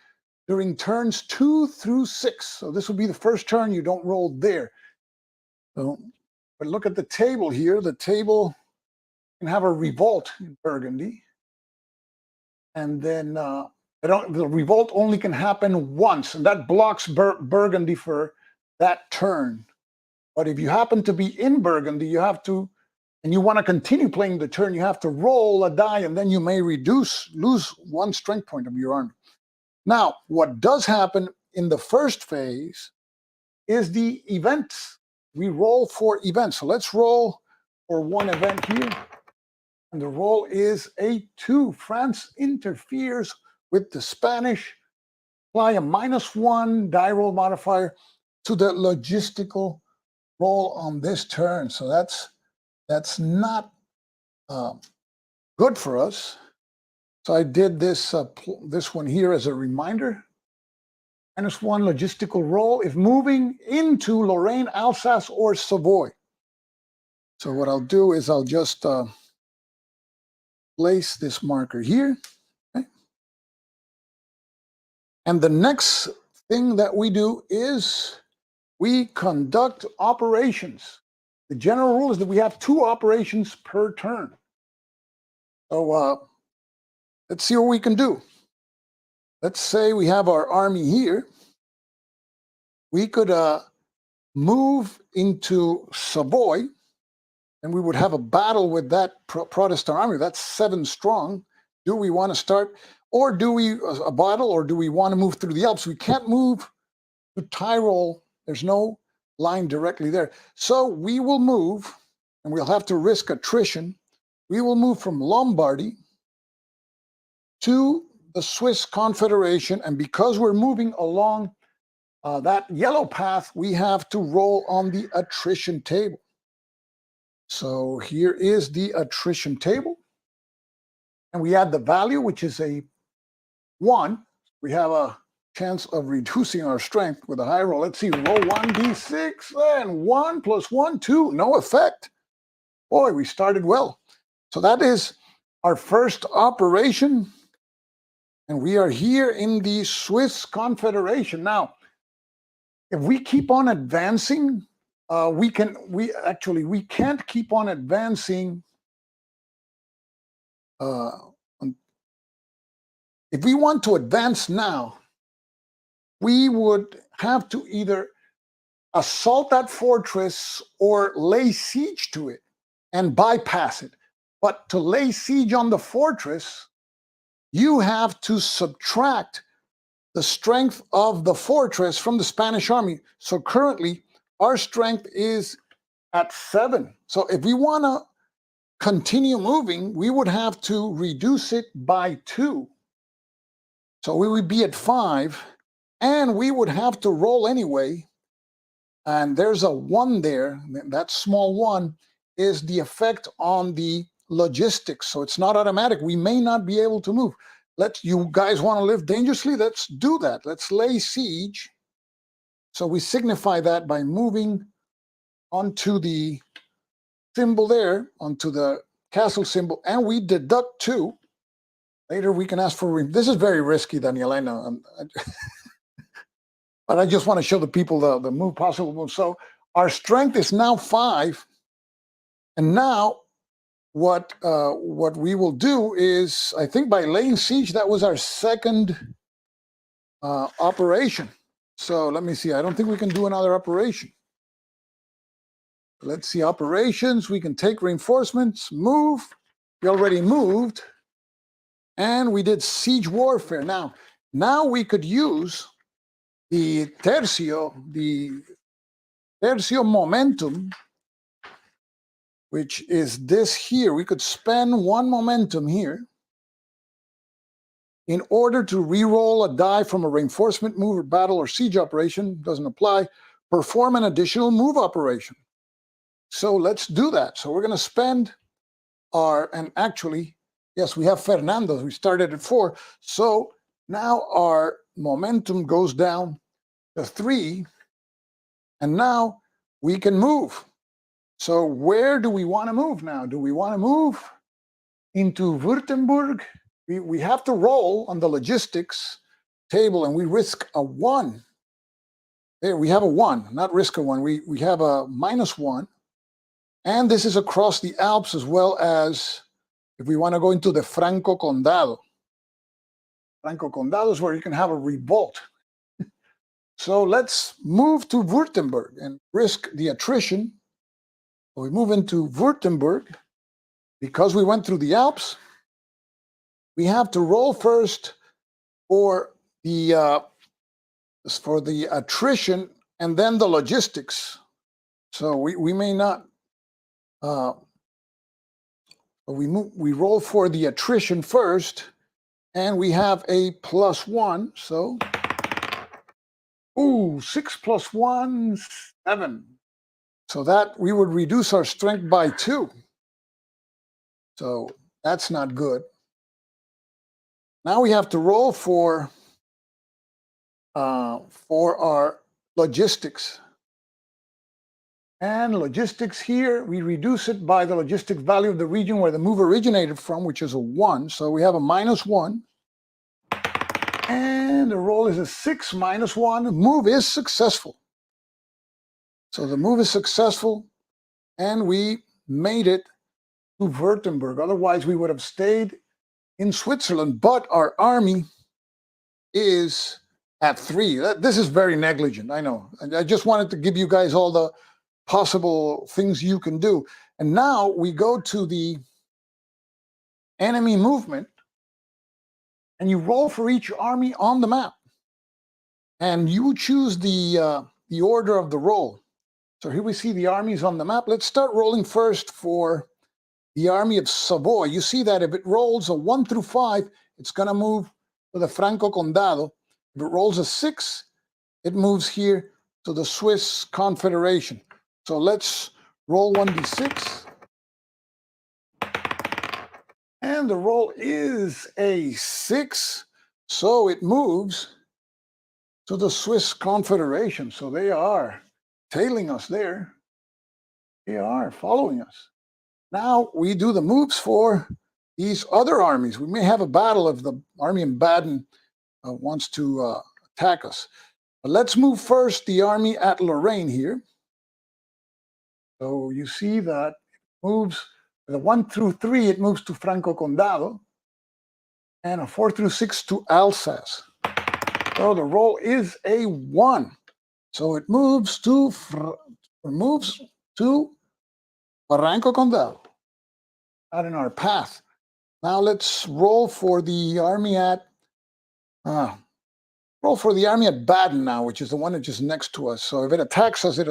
Speaker 1: during turns 2 through 6. So this will be the first turn. You don't roll there. So, but look at the table here. The table can have a revolt in Burgundy. And then the revolt only can happen once, and that blocks Burgundy for that turn. But if you happen to be in Burgundy, you have to, and you want to continue playing the turn, you have to roll a die, and then you may lose 1 strength point of your army. Now, what does happen in the first phase is the events. We roll for events. So let's roll for one event here. And the roll is A2. France interferes with the Spanish. Apply a -1 die roll modifier to the logistical roll on this turn. So that's not good for us. So I did this this one here as a reminder. -1 logistical roll if moving into Lorraine, Alsace, or Savoy. So what I'll do is I'll just place this marker here. Okay. And the next thing that we do is we conduct operations. The general rule is that we have 2 operations per turn. So let's see what we can do. Let's say we have our army here. We could move into Savoy, and we would have a battle with that Protestant army. That's 7 strong. Do we want to start, or do we a battle, or do we want to move through the Alps? We can't move to Tyrol. There's no line directly there. So we will move, and we'll have to risk attrition. We will move from Lombardy to the Swiss Confederation, and because we're moving along that yellow path, we have to roll on the attrition table. So here is the attrition table, and we add the value, which is a 1. We have a chance of reducing our strength with a high roll. Let's see, roll 1d6, and 1 + 1, 2, no effect. Boy, we started well. So that is our first operation. And we are here in the Swiss Confederation. Now, if we keep on advancing, we can't keep on advancing. If we want to advance now, we would have to either assault that fortress or lay siege to it and bypass it. But to lay siege on the fortress, you have to subtract the strength of the fortress from the Spanish army. So currently, our strength is at 7. So if we want to continue moving, we would have to reduce it by 2. So we would be at 5, and we would have to roll anyway. And there's a 1 there. That small 1 is the effect on the logistics. So it's not automatic. We may not be able to move. You guys want to live dangerously? Let's do that. Let's lay siege. So we signify that by moving onto the symbol there, onto the castle symbol, and we deduct 2. Later we can ask for, this is very risky, Daniel, I know. But I just want to show the people the move, possible move. So our strength is now 5. And now what we will do is, I think by laying siege, that was our second operation. So let me see. I don't think we can do another operation. Let's see, operations. We can take reinforcements, move. We already moved. And we did siege warfare. Now we could use the tercio momentum, which is this here. We could spend 1 momentum here in order to re-roll a die from a reinforcement move or battle or siege operation. Doesn't apply. Perform an additional move operation. So let's do that. So we're going to spend and actually, yes, we have Fernando. We started at 4. So now our momentum goes down to 3. And now we can move. So where do we want to move now? Do we want to move into Württemberg? We have to roll on the logistics table, and we risk a 1. There, we have a 1, not risk a 1. We have a -1. And this is across the Alps, as well as if we want to go into the Franco Condado. Franco Condado is where you can have a revolt. So let's move to Württemberg and risk the attrition. We move into Württemberg. Because we went through the Alps, we have to roll first for the attrition and then the logistics. So we may not But we roll for the attrition first, and we have a +1. So, ooh, 6 + 1, 7. So that we would reduce our strength by 2. So that's not good. Now we have to roll for our logistics. And logistics here, we reduce it by the logistics value of the region where the move originated from, which is a 1. So we have a -1. And the roll is a 6 - 1. The move is successful. So the move is successful, and we made it to Württemberg. Otherwise, we would have stayed in Switzerland. But our army is at 3. This is very negligent, I know. And I just wanted to give you guys all the possible things you can do. And now we go to the enemy movement, and you roll for each army on the map. And you choose the order of the roll. So here we see the armies on the map. Let's start rolling first for the army of Savoy. You see that if it rolls a 1 through 5, it's going to move to the Franco Condado. If it rolls a 6, it moves here to the Swiss Confederation. So let's roll 1d6. And the roll is a 6. So it moves to the Swiss Confederation. So they are tailing us there. They are following us. Now we do the moves for these other armies. We may have a battle if the army in Baden wants to attack us. But let's move first the army at Lorraine here. So you see that it moves, the 1 through 3, it moves to Franco Condado, and a 4 through 6 to Alsace. So the roll is a 1. So it moves to Barranco Condado, out in our path. Now let's roll for the army at Baden now, which is the one that's just next to us. So if it attacks us in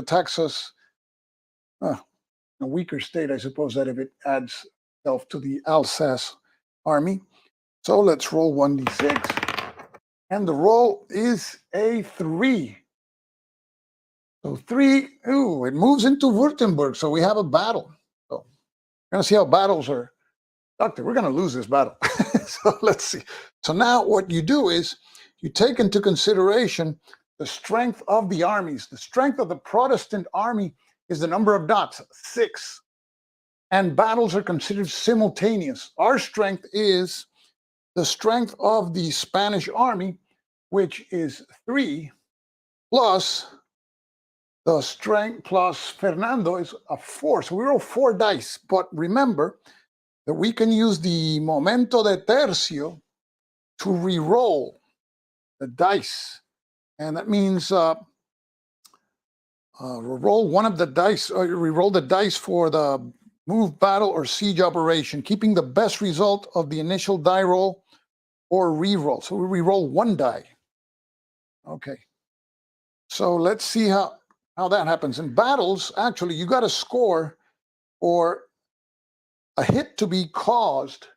Speaker 1: a weaker state, I suppose, that if it adds itself to the Alsace army. So let's roll 1d6, and the roll is a 3. So 3, it moves into Württemberg, so we have a battle. So we're going to see how battles are. Doctor, we're going to lose this battle. So let's see. So now what you do is you take into consideration the strength of the armies. The strength of the Protestant army is the number of dots, 6. And battles are considered simultaneous. Our strength is the strength of the Spanish army, which is 3, plus the strength plus Fernando is a 4. So we roll 4 dice. But remember that we can use the momento de tercio to re-roll the dice. And that means roll one of the dice, re-roll the dice for the move, battle, or siege operation, keeping the best result of the initial die roll or re-roll. So we re-roll 1 die. Okay. So let's see how that happens. In battles, actually, you got to score for a hit to be caused.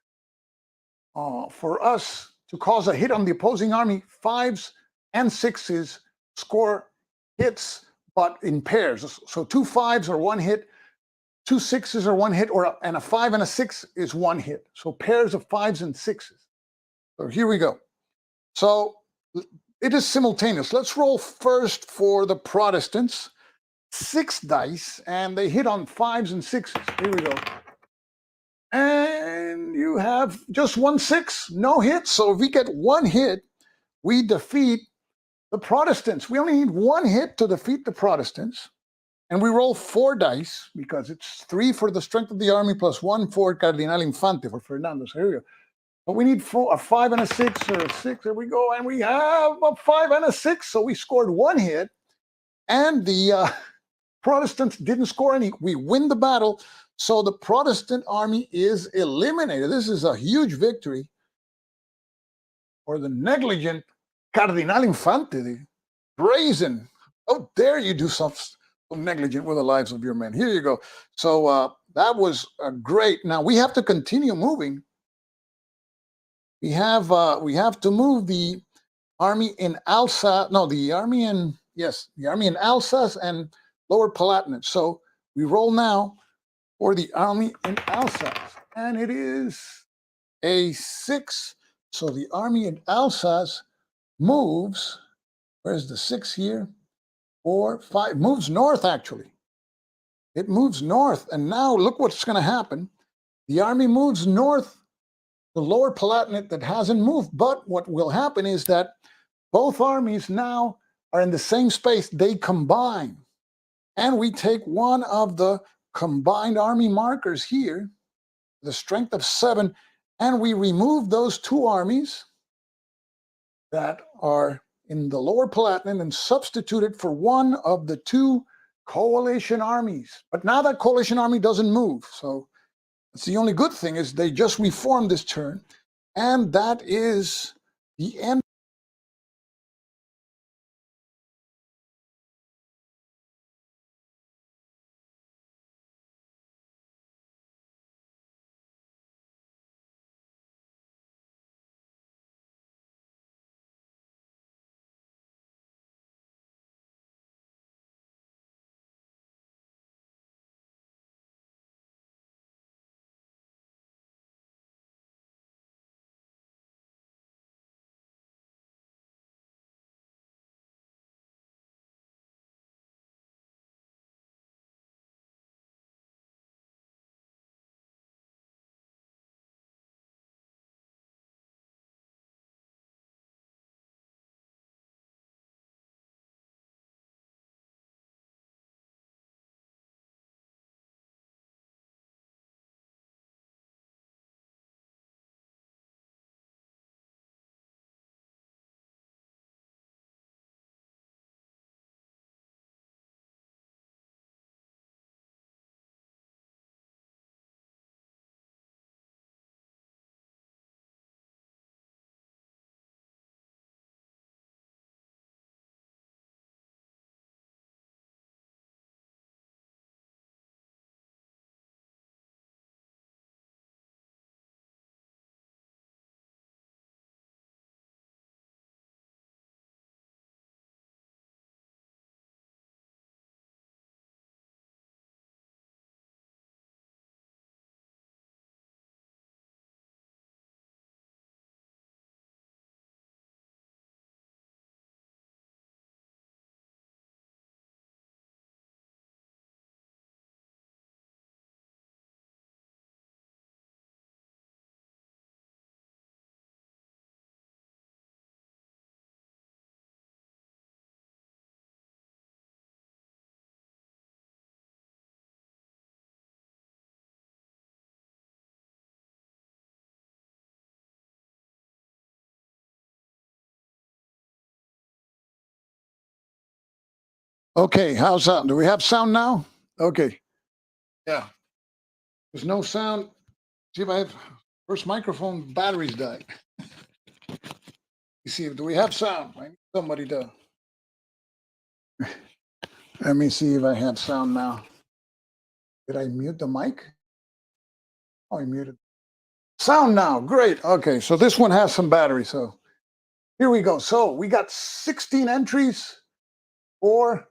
Speaker 1: For us to cause a hit on the opposing army, 5s and 6s score hits, but in pairs. So 2 5s are 1 hit, 2 6s are 1 hit, and a 5 and a 6 is 1 hit. So pairs of 5s and 6s. So here we go. So it is simultaneous. Let's roll first for the Protestants. 6 dice, and they hit on 5s and 6s. Here we go. And you have just 1 6, no hit. So if we get 1 hit, we defeat the Protestants. We only need 1 hit to defeat the Protestants. And we roll 4 dice, because it's 3 for the strength of the army plus 1 for Cardinal Infante, for Fernando. So here we go. But we need a 5 and a 6 or a 6. There we go. And we have a 5 and a 6. So we scored 1 hit. And the Protestants didn't score any. We win the battle. So the Protestant army is eliminated. This is a huge victory for the negligent Cardinal Infante, the brazen. How dare you do something negligent with the lives of your men. Here you go. So that was great. Now we have to continue moving. We have to move the army in Alsace. No, the army in Alsace and Lower Palatinate. So we roll now for the army in Alsace, and it is a 6. So the army in Alsace moves. Where's the 6 here? 4, 5, moves north, actually. It moves north, and now look what's going to happen. The army moves north, the Lower Palatinate that hasn't moved, but what will happen is that both armies now are in the same space. They combine, and we take one of the combined army markers here, the strength of 7, and we remove those 2 armies that are in the Lower Palatinate and substitute it for one of the 2 coalition armies. But now that coalition army doesn't move. So it's the only good thing is they just reformed this turn. And that is the end. Okay, how's that? Do we have sound now? Okay. Yeah. There's no sound. See if I have first microphone batteries died. You see, do we have sound? I need somebody to. Let me see if I have sound now. Did I mute the mic? Oh, I muted. Sound now. Great. Okay, so this one has some battery. So here we go. So we got 16 entries for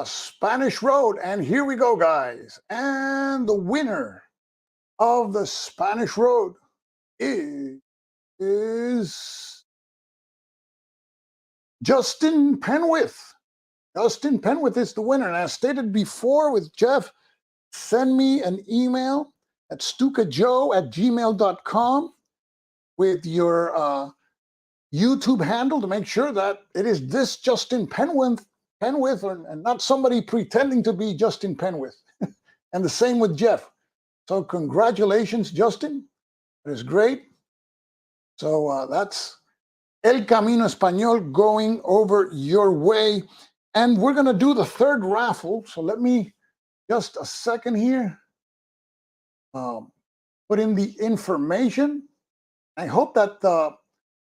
Speaker 1: Spanish Road. And here we go, guys. And the winner of the Spanish Road is Justin Penwith. Justin Penwith is the winner. And as stated before with Jeff, send me an email at stukajoe@gmail.com with your YouTube handle to make sure that it is this Justin Penwith and not somebody pretending to be Justin Penwith. And the same with Jeff. So congratulations, Justin. It is great. So that's El Camino Español going over your way. And we're going to do the third raffle. So let me just a second here. Put in the information. I hope that the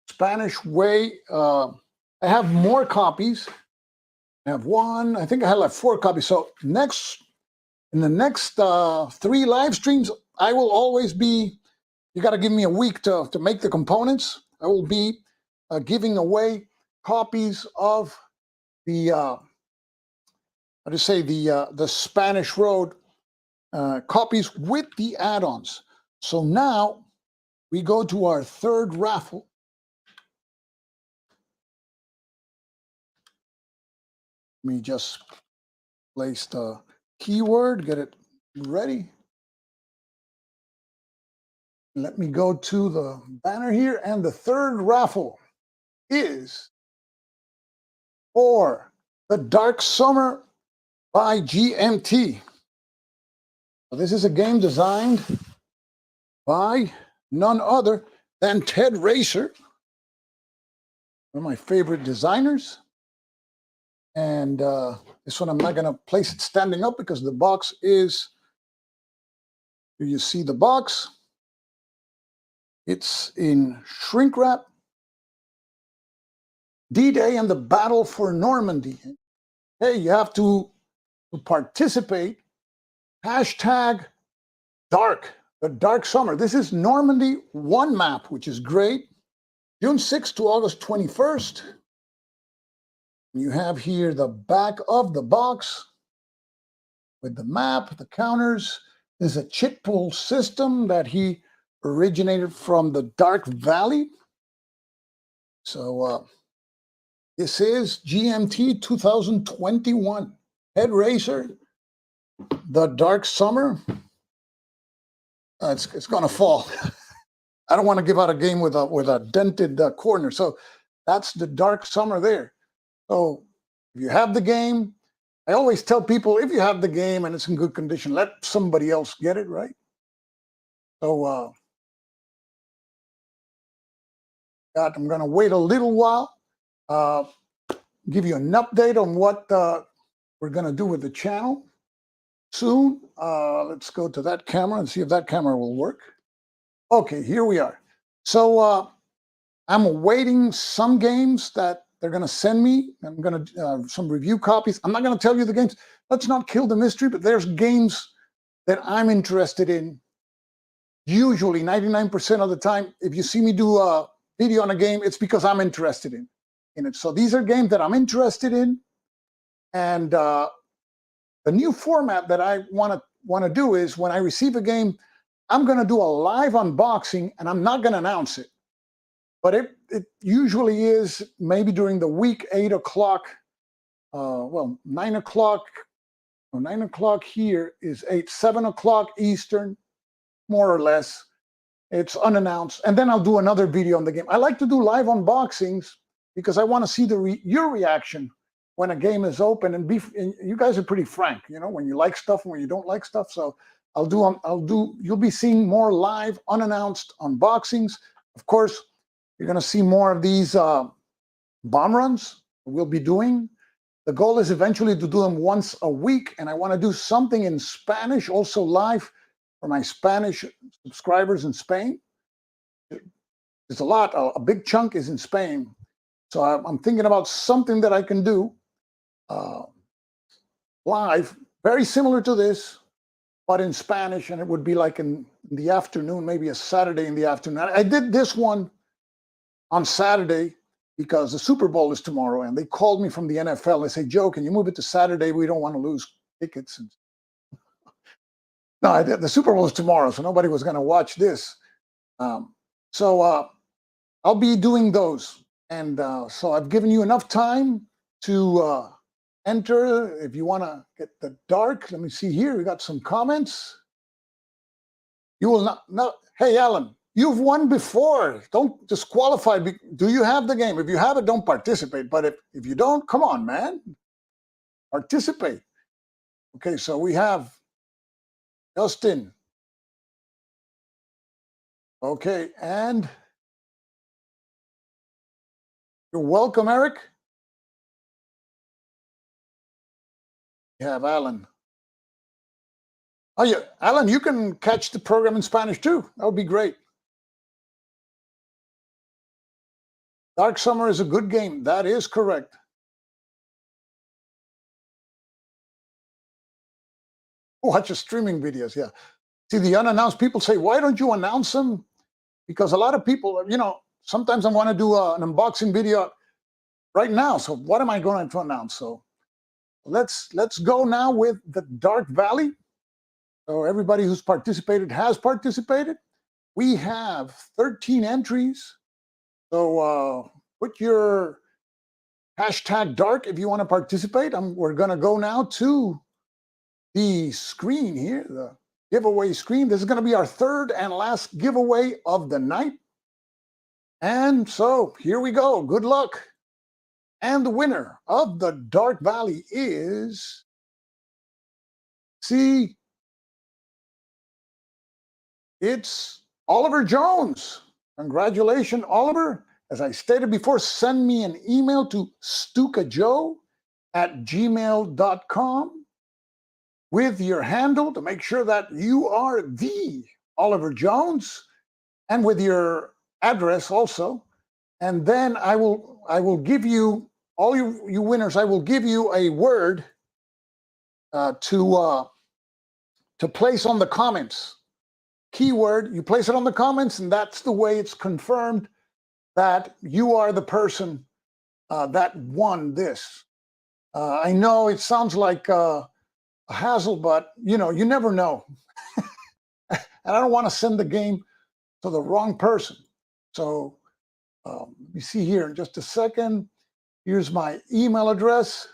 Speaker 1: Spanish way, I have more copies. I have one. I think I had like 4 copies. So in the next 3 live streams, I will always be. You got to give me a week to make the components. I will be giving away copies of the the Spanish Road copies with the add-ons. So now we go to our 3rd raffle. Let me just place the keyword, get it ready. Let me go to the banner here, and the 3rd raffle is for The Dark Summer by GMT. So this is a game designed by none other than Ted Racer, one of my favorite designers. And this one I'm not going to place it standing up because the box is, do you see the box? It's in shrink wrap. D-Day and the Battle for Normandy. Hey, you have to participate. Hashtag dark, the Dark Summer. This is Normandy 1 map, which is great. June 6th to August 21st. You have here the back of the box with the map, the counters. This is a chit pull system that he originated from the Dark Valley. So this is GMT 2021. Head Racer, The Dark Summer. It's going to fall. I don't want to give out a game with a dented corner. So that's The Dark Summer there. So if you have the game, I always tell people, if you have the game and it's in good condition, let somebody else get it, right? So I'm going to wait a little while, give you an update on what we're going to do with the channel soon. Let's go to that camera and see if that camera will work. Okay, here we are. So I'm awaiting some games that they're going to send me. I'm going to some review copies. I'm not going to tell you the games. Let's not kill the mystery, but there's games that I'm interested in. Usually 99% of the time, if you see me do a video on a game, it's because I'm interested in it. So these are games that I'm interested in. And the new format that I want to do is when I receive a game, I'm going to do a live unboxing and I'm not going to announce it. But it usually is maybe during the week, 8 o'clock, 9 o'clock. 9 o'clock here is 7 o'clock Eastern, more or less. It's unannounced. And then I'll do another video on the game. I like to do live unboxings because I want to see your reaction when a game is open. And you guys are pretty frank, when you like stuff and when you don't like stuff. So you'll be seeing more live, unannounced unboxings. Of course, you're going to see more of these bomb runs we'll be doing. The goal is eventually to do them once a week, and I want to do something in Spanish, also live for my Spanish subscribers in Spain. There's a big chunk is in Spain. So I'm thinking about something that I can do live, very similar to this, but in Spanish, and it would be like in the afternoon, maybe a Saturday in the afternoon. I did this one on Saturday because the Super Bowl is tomorrow, and they called me from the NFL. They say, Joe, can you move it to Saturday? We don't want to lose tickets. No, the Super Bowl is tomorrow, so nobody was going to watch this. So I'll be doing those. And so I've given you enough time to enter. If you want to get the dark, let me see here. We got some comments. You will not. Hey, Alan, you've won before. Don't disqualify. Do you have the game? If you have it, don't participate. But if you don't, come on, man. Participate. Okay, so we have Justin. Okay, and you're welcome, Eric. You have Alan. Oh, yeah, Alan, you can catch the program in Spanish too. That would be great. Dark Summer is a good game. That is correct. Watch the streaming videos, yeah. See, the unannounced people say, why don't you announce them? Because a lot of people, sometimes I want to do an unboxing video right now. So what am I going to announce? So let's go now with the Dark Valley. So everybody who's participated has participated. We have 13 entries. So put your hashtag dark if you want to participate. We're going to go now to the screen here, the giveaway screen. This is going to be our third and last giveaway of the night. And so here we go. Good luck. And the winner of the Dark Valley is, it's Oliver Jones. Congratulations, Oliver. As I stated before, send me an email to stukajoe@gmail.com with your handle to make sure that you are the Oliver Jones, and with your address also. And then I will give you, all you winners, I will give you a word to place on the comments. Keyword, you place it on the comments, and that's the way it's confirmed that you are the person that won this. I know it sounds like a hassle, but you never know. And I don't want to send the game to the wrong person. So you see here in just a second, here's my email address,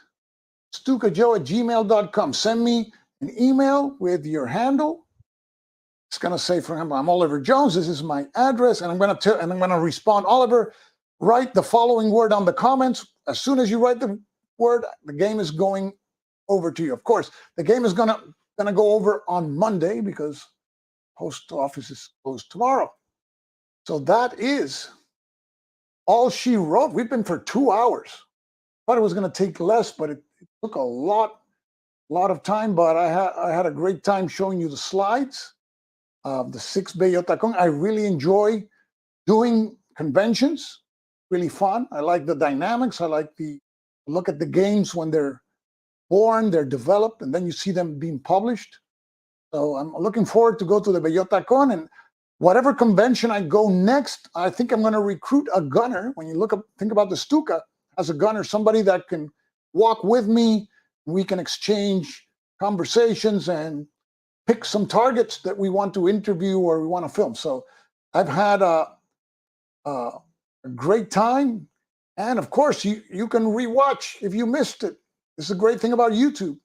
Speaker 1: stukajoe@gmail.com. Send me an email with your handle. It's going to say, for example, I'm Oliver Jones. This is my address, and I'm going to respond. Oliver, write the following word on the comments. As soon as you write the word, the game is going over to you. Of course, the game is going to go over on Monday because post office is closed tomorrow. So that is all she wrote. We've been for 2 hours. Thought it was going to take less, but it took a lot of time. But I had a great time showing you the slides of the 6 Bellota Con. I really enjoy doing conventions. Really fun. I like the dynamics. I like the look at the games when they're born, they're developed, and then you see them being published. So I'm looking forward to go to the Bellota Con, and whatever convention I go next, I think I'm going to recruit a gunner. When you think about the Stuka as a gunner, somebody that can walk with me. We can exchange conversations and pick some targets that we want to interview or we want to film. So I've had a great time. And of course, you can rewatch if you missed it. This is a great thing about YouTube.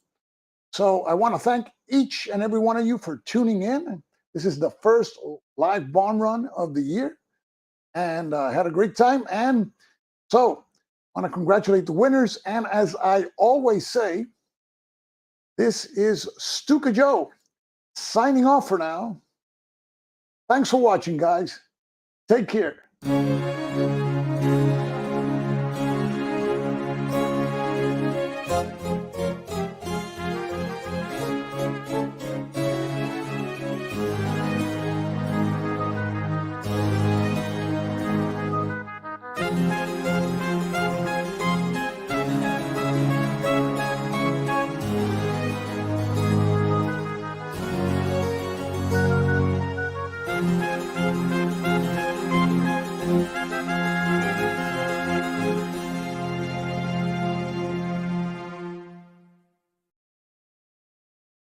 Speaker 1: So I want to thank each and every one of you for tuning in. This is the first live bomb run of the year. And I had a great time. And so I want to congratulate the winners. And as I always say, this is Stuka Joe signing off for now. Thanks for watching, guys. Take care.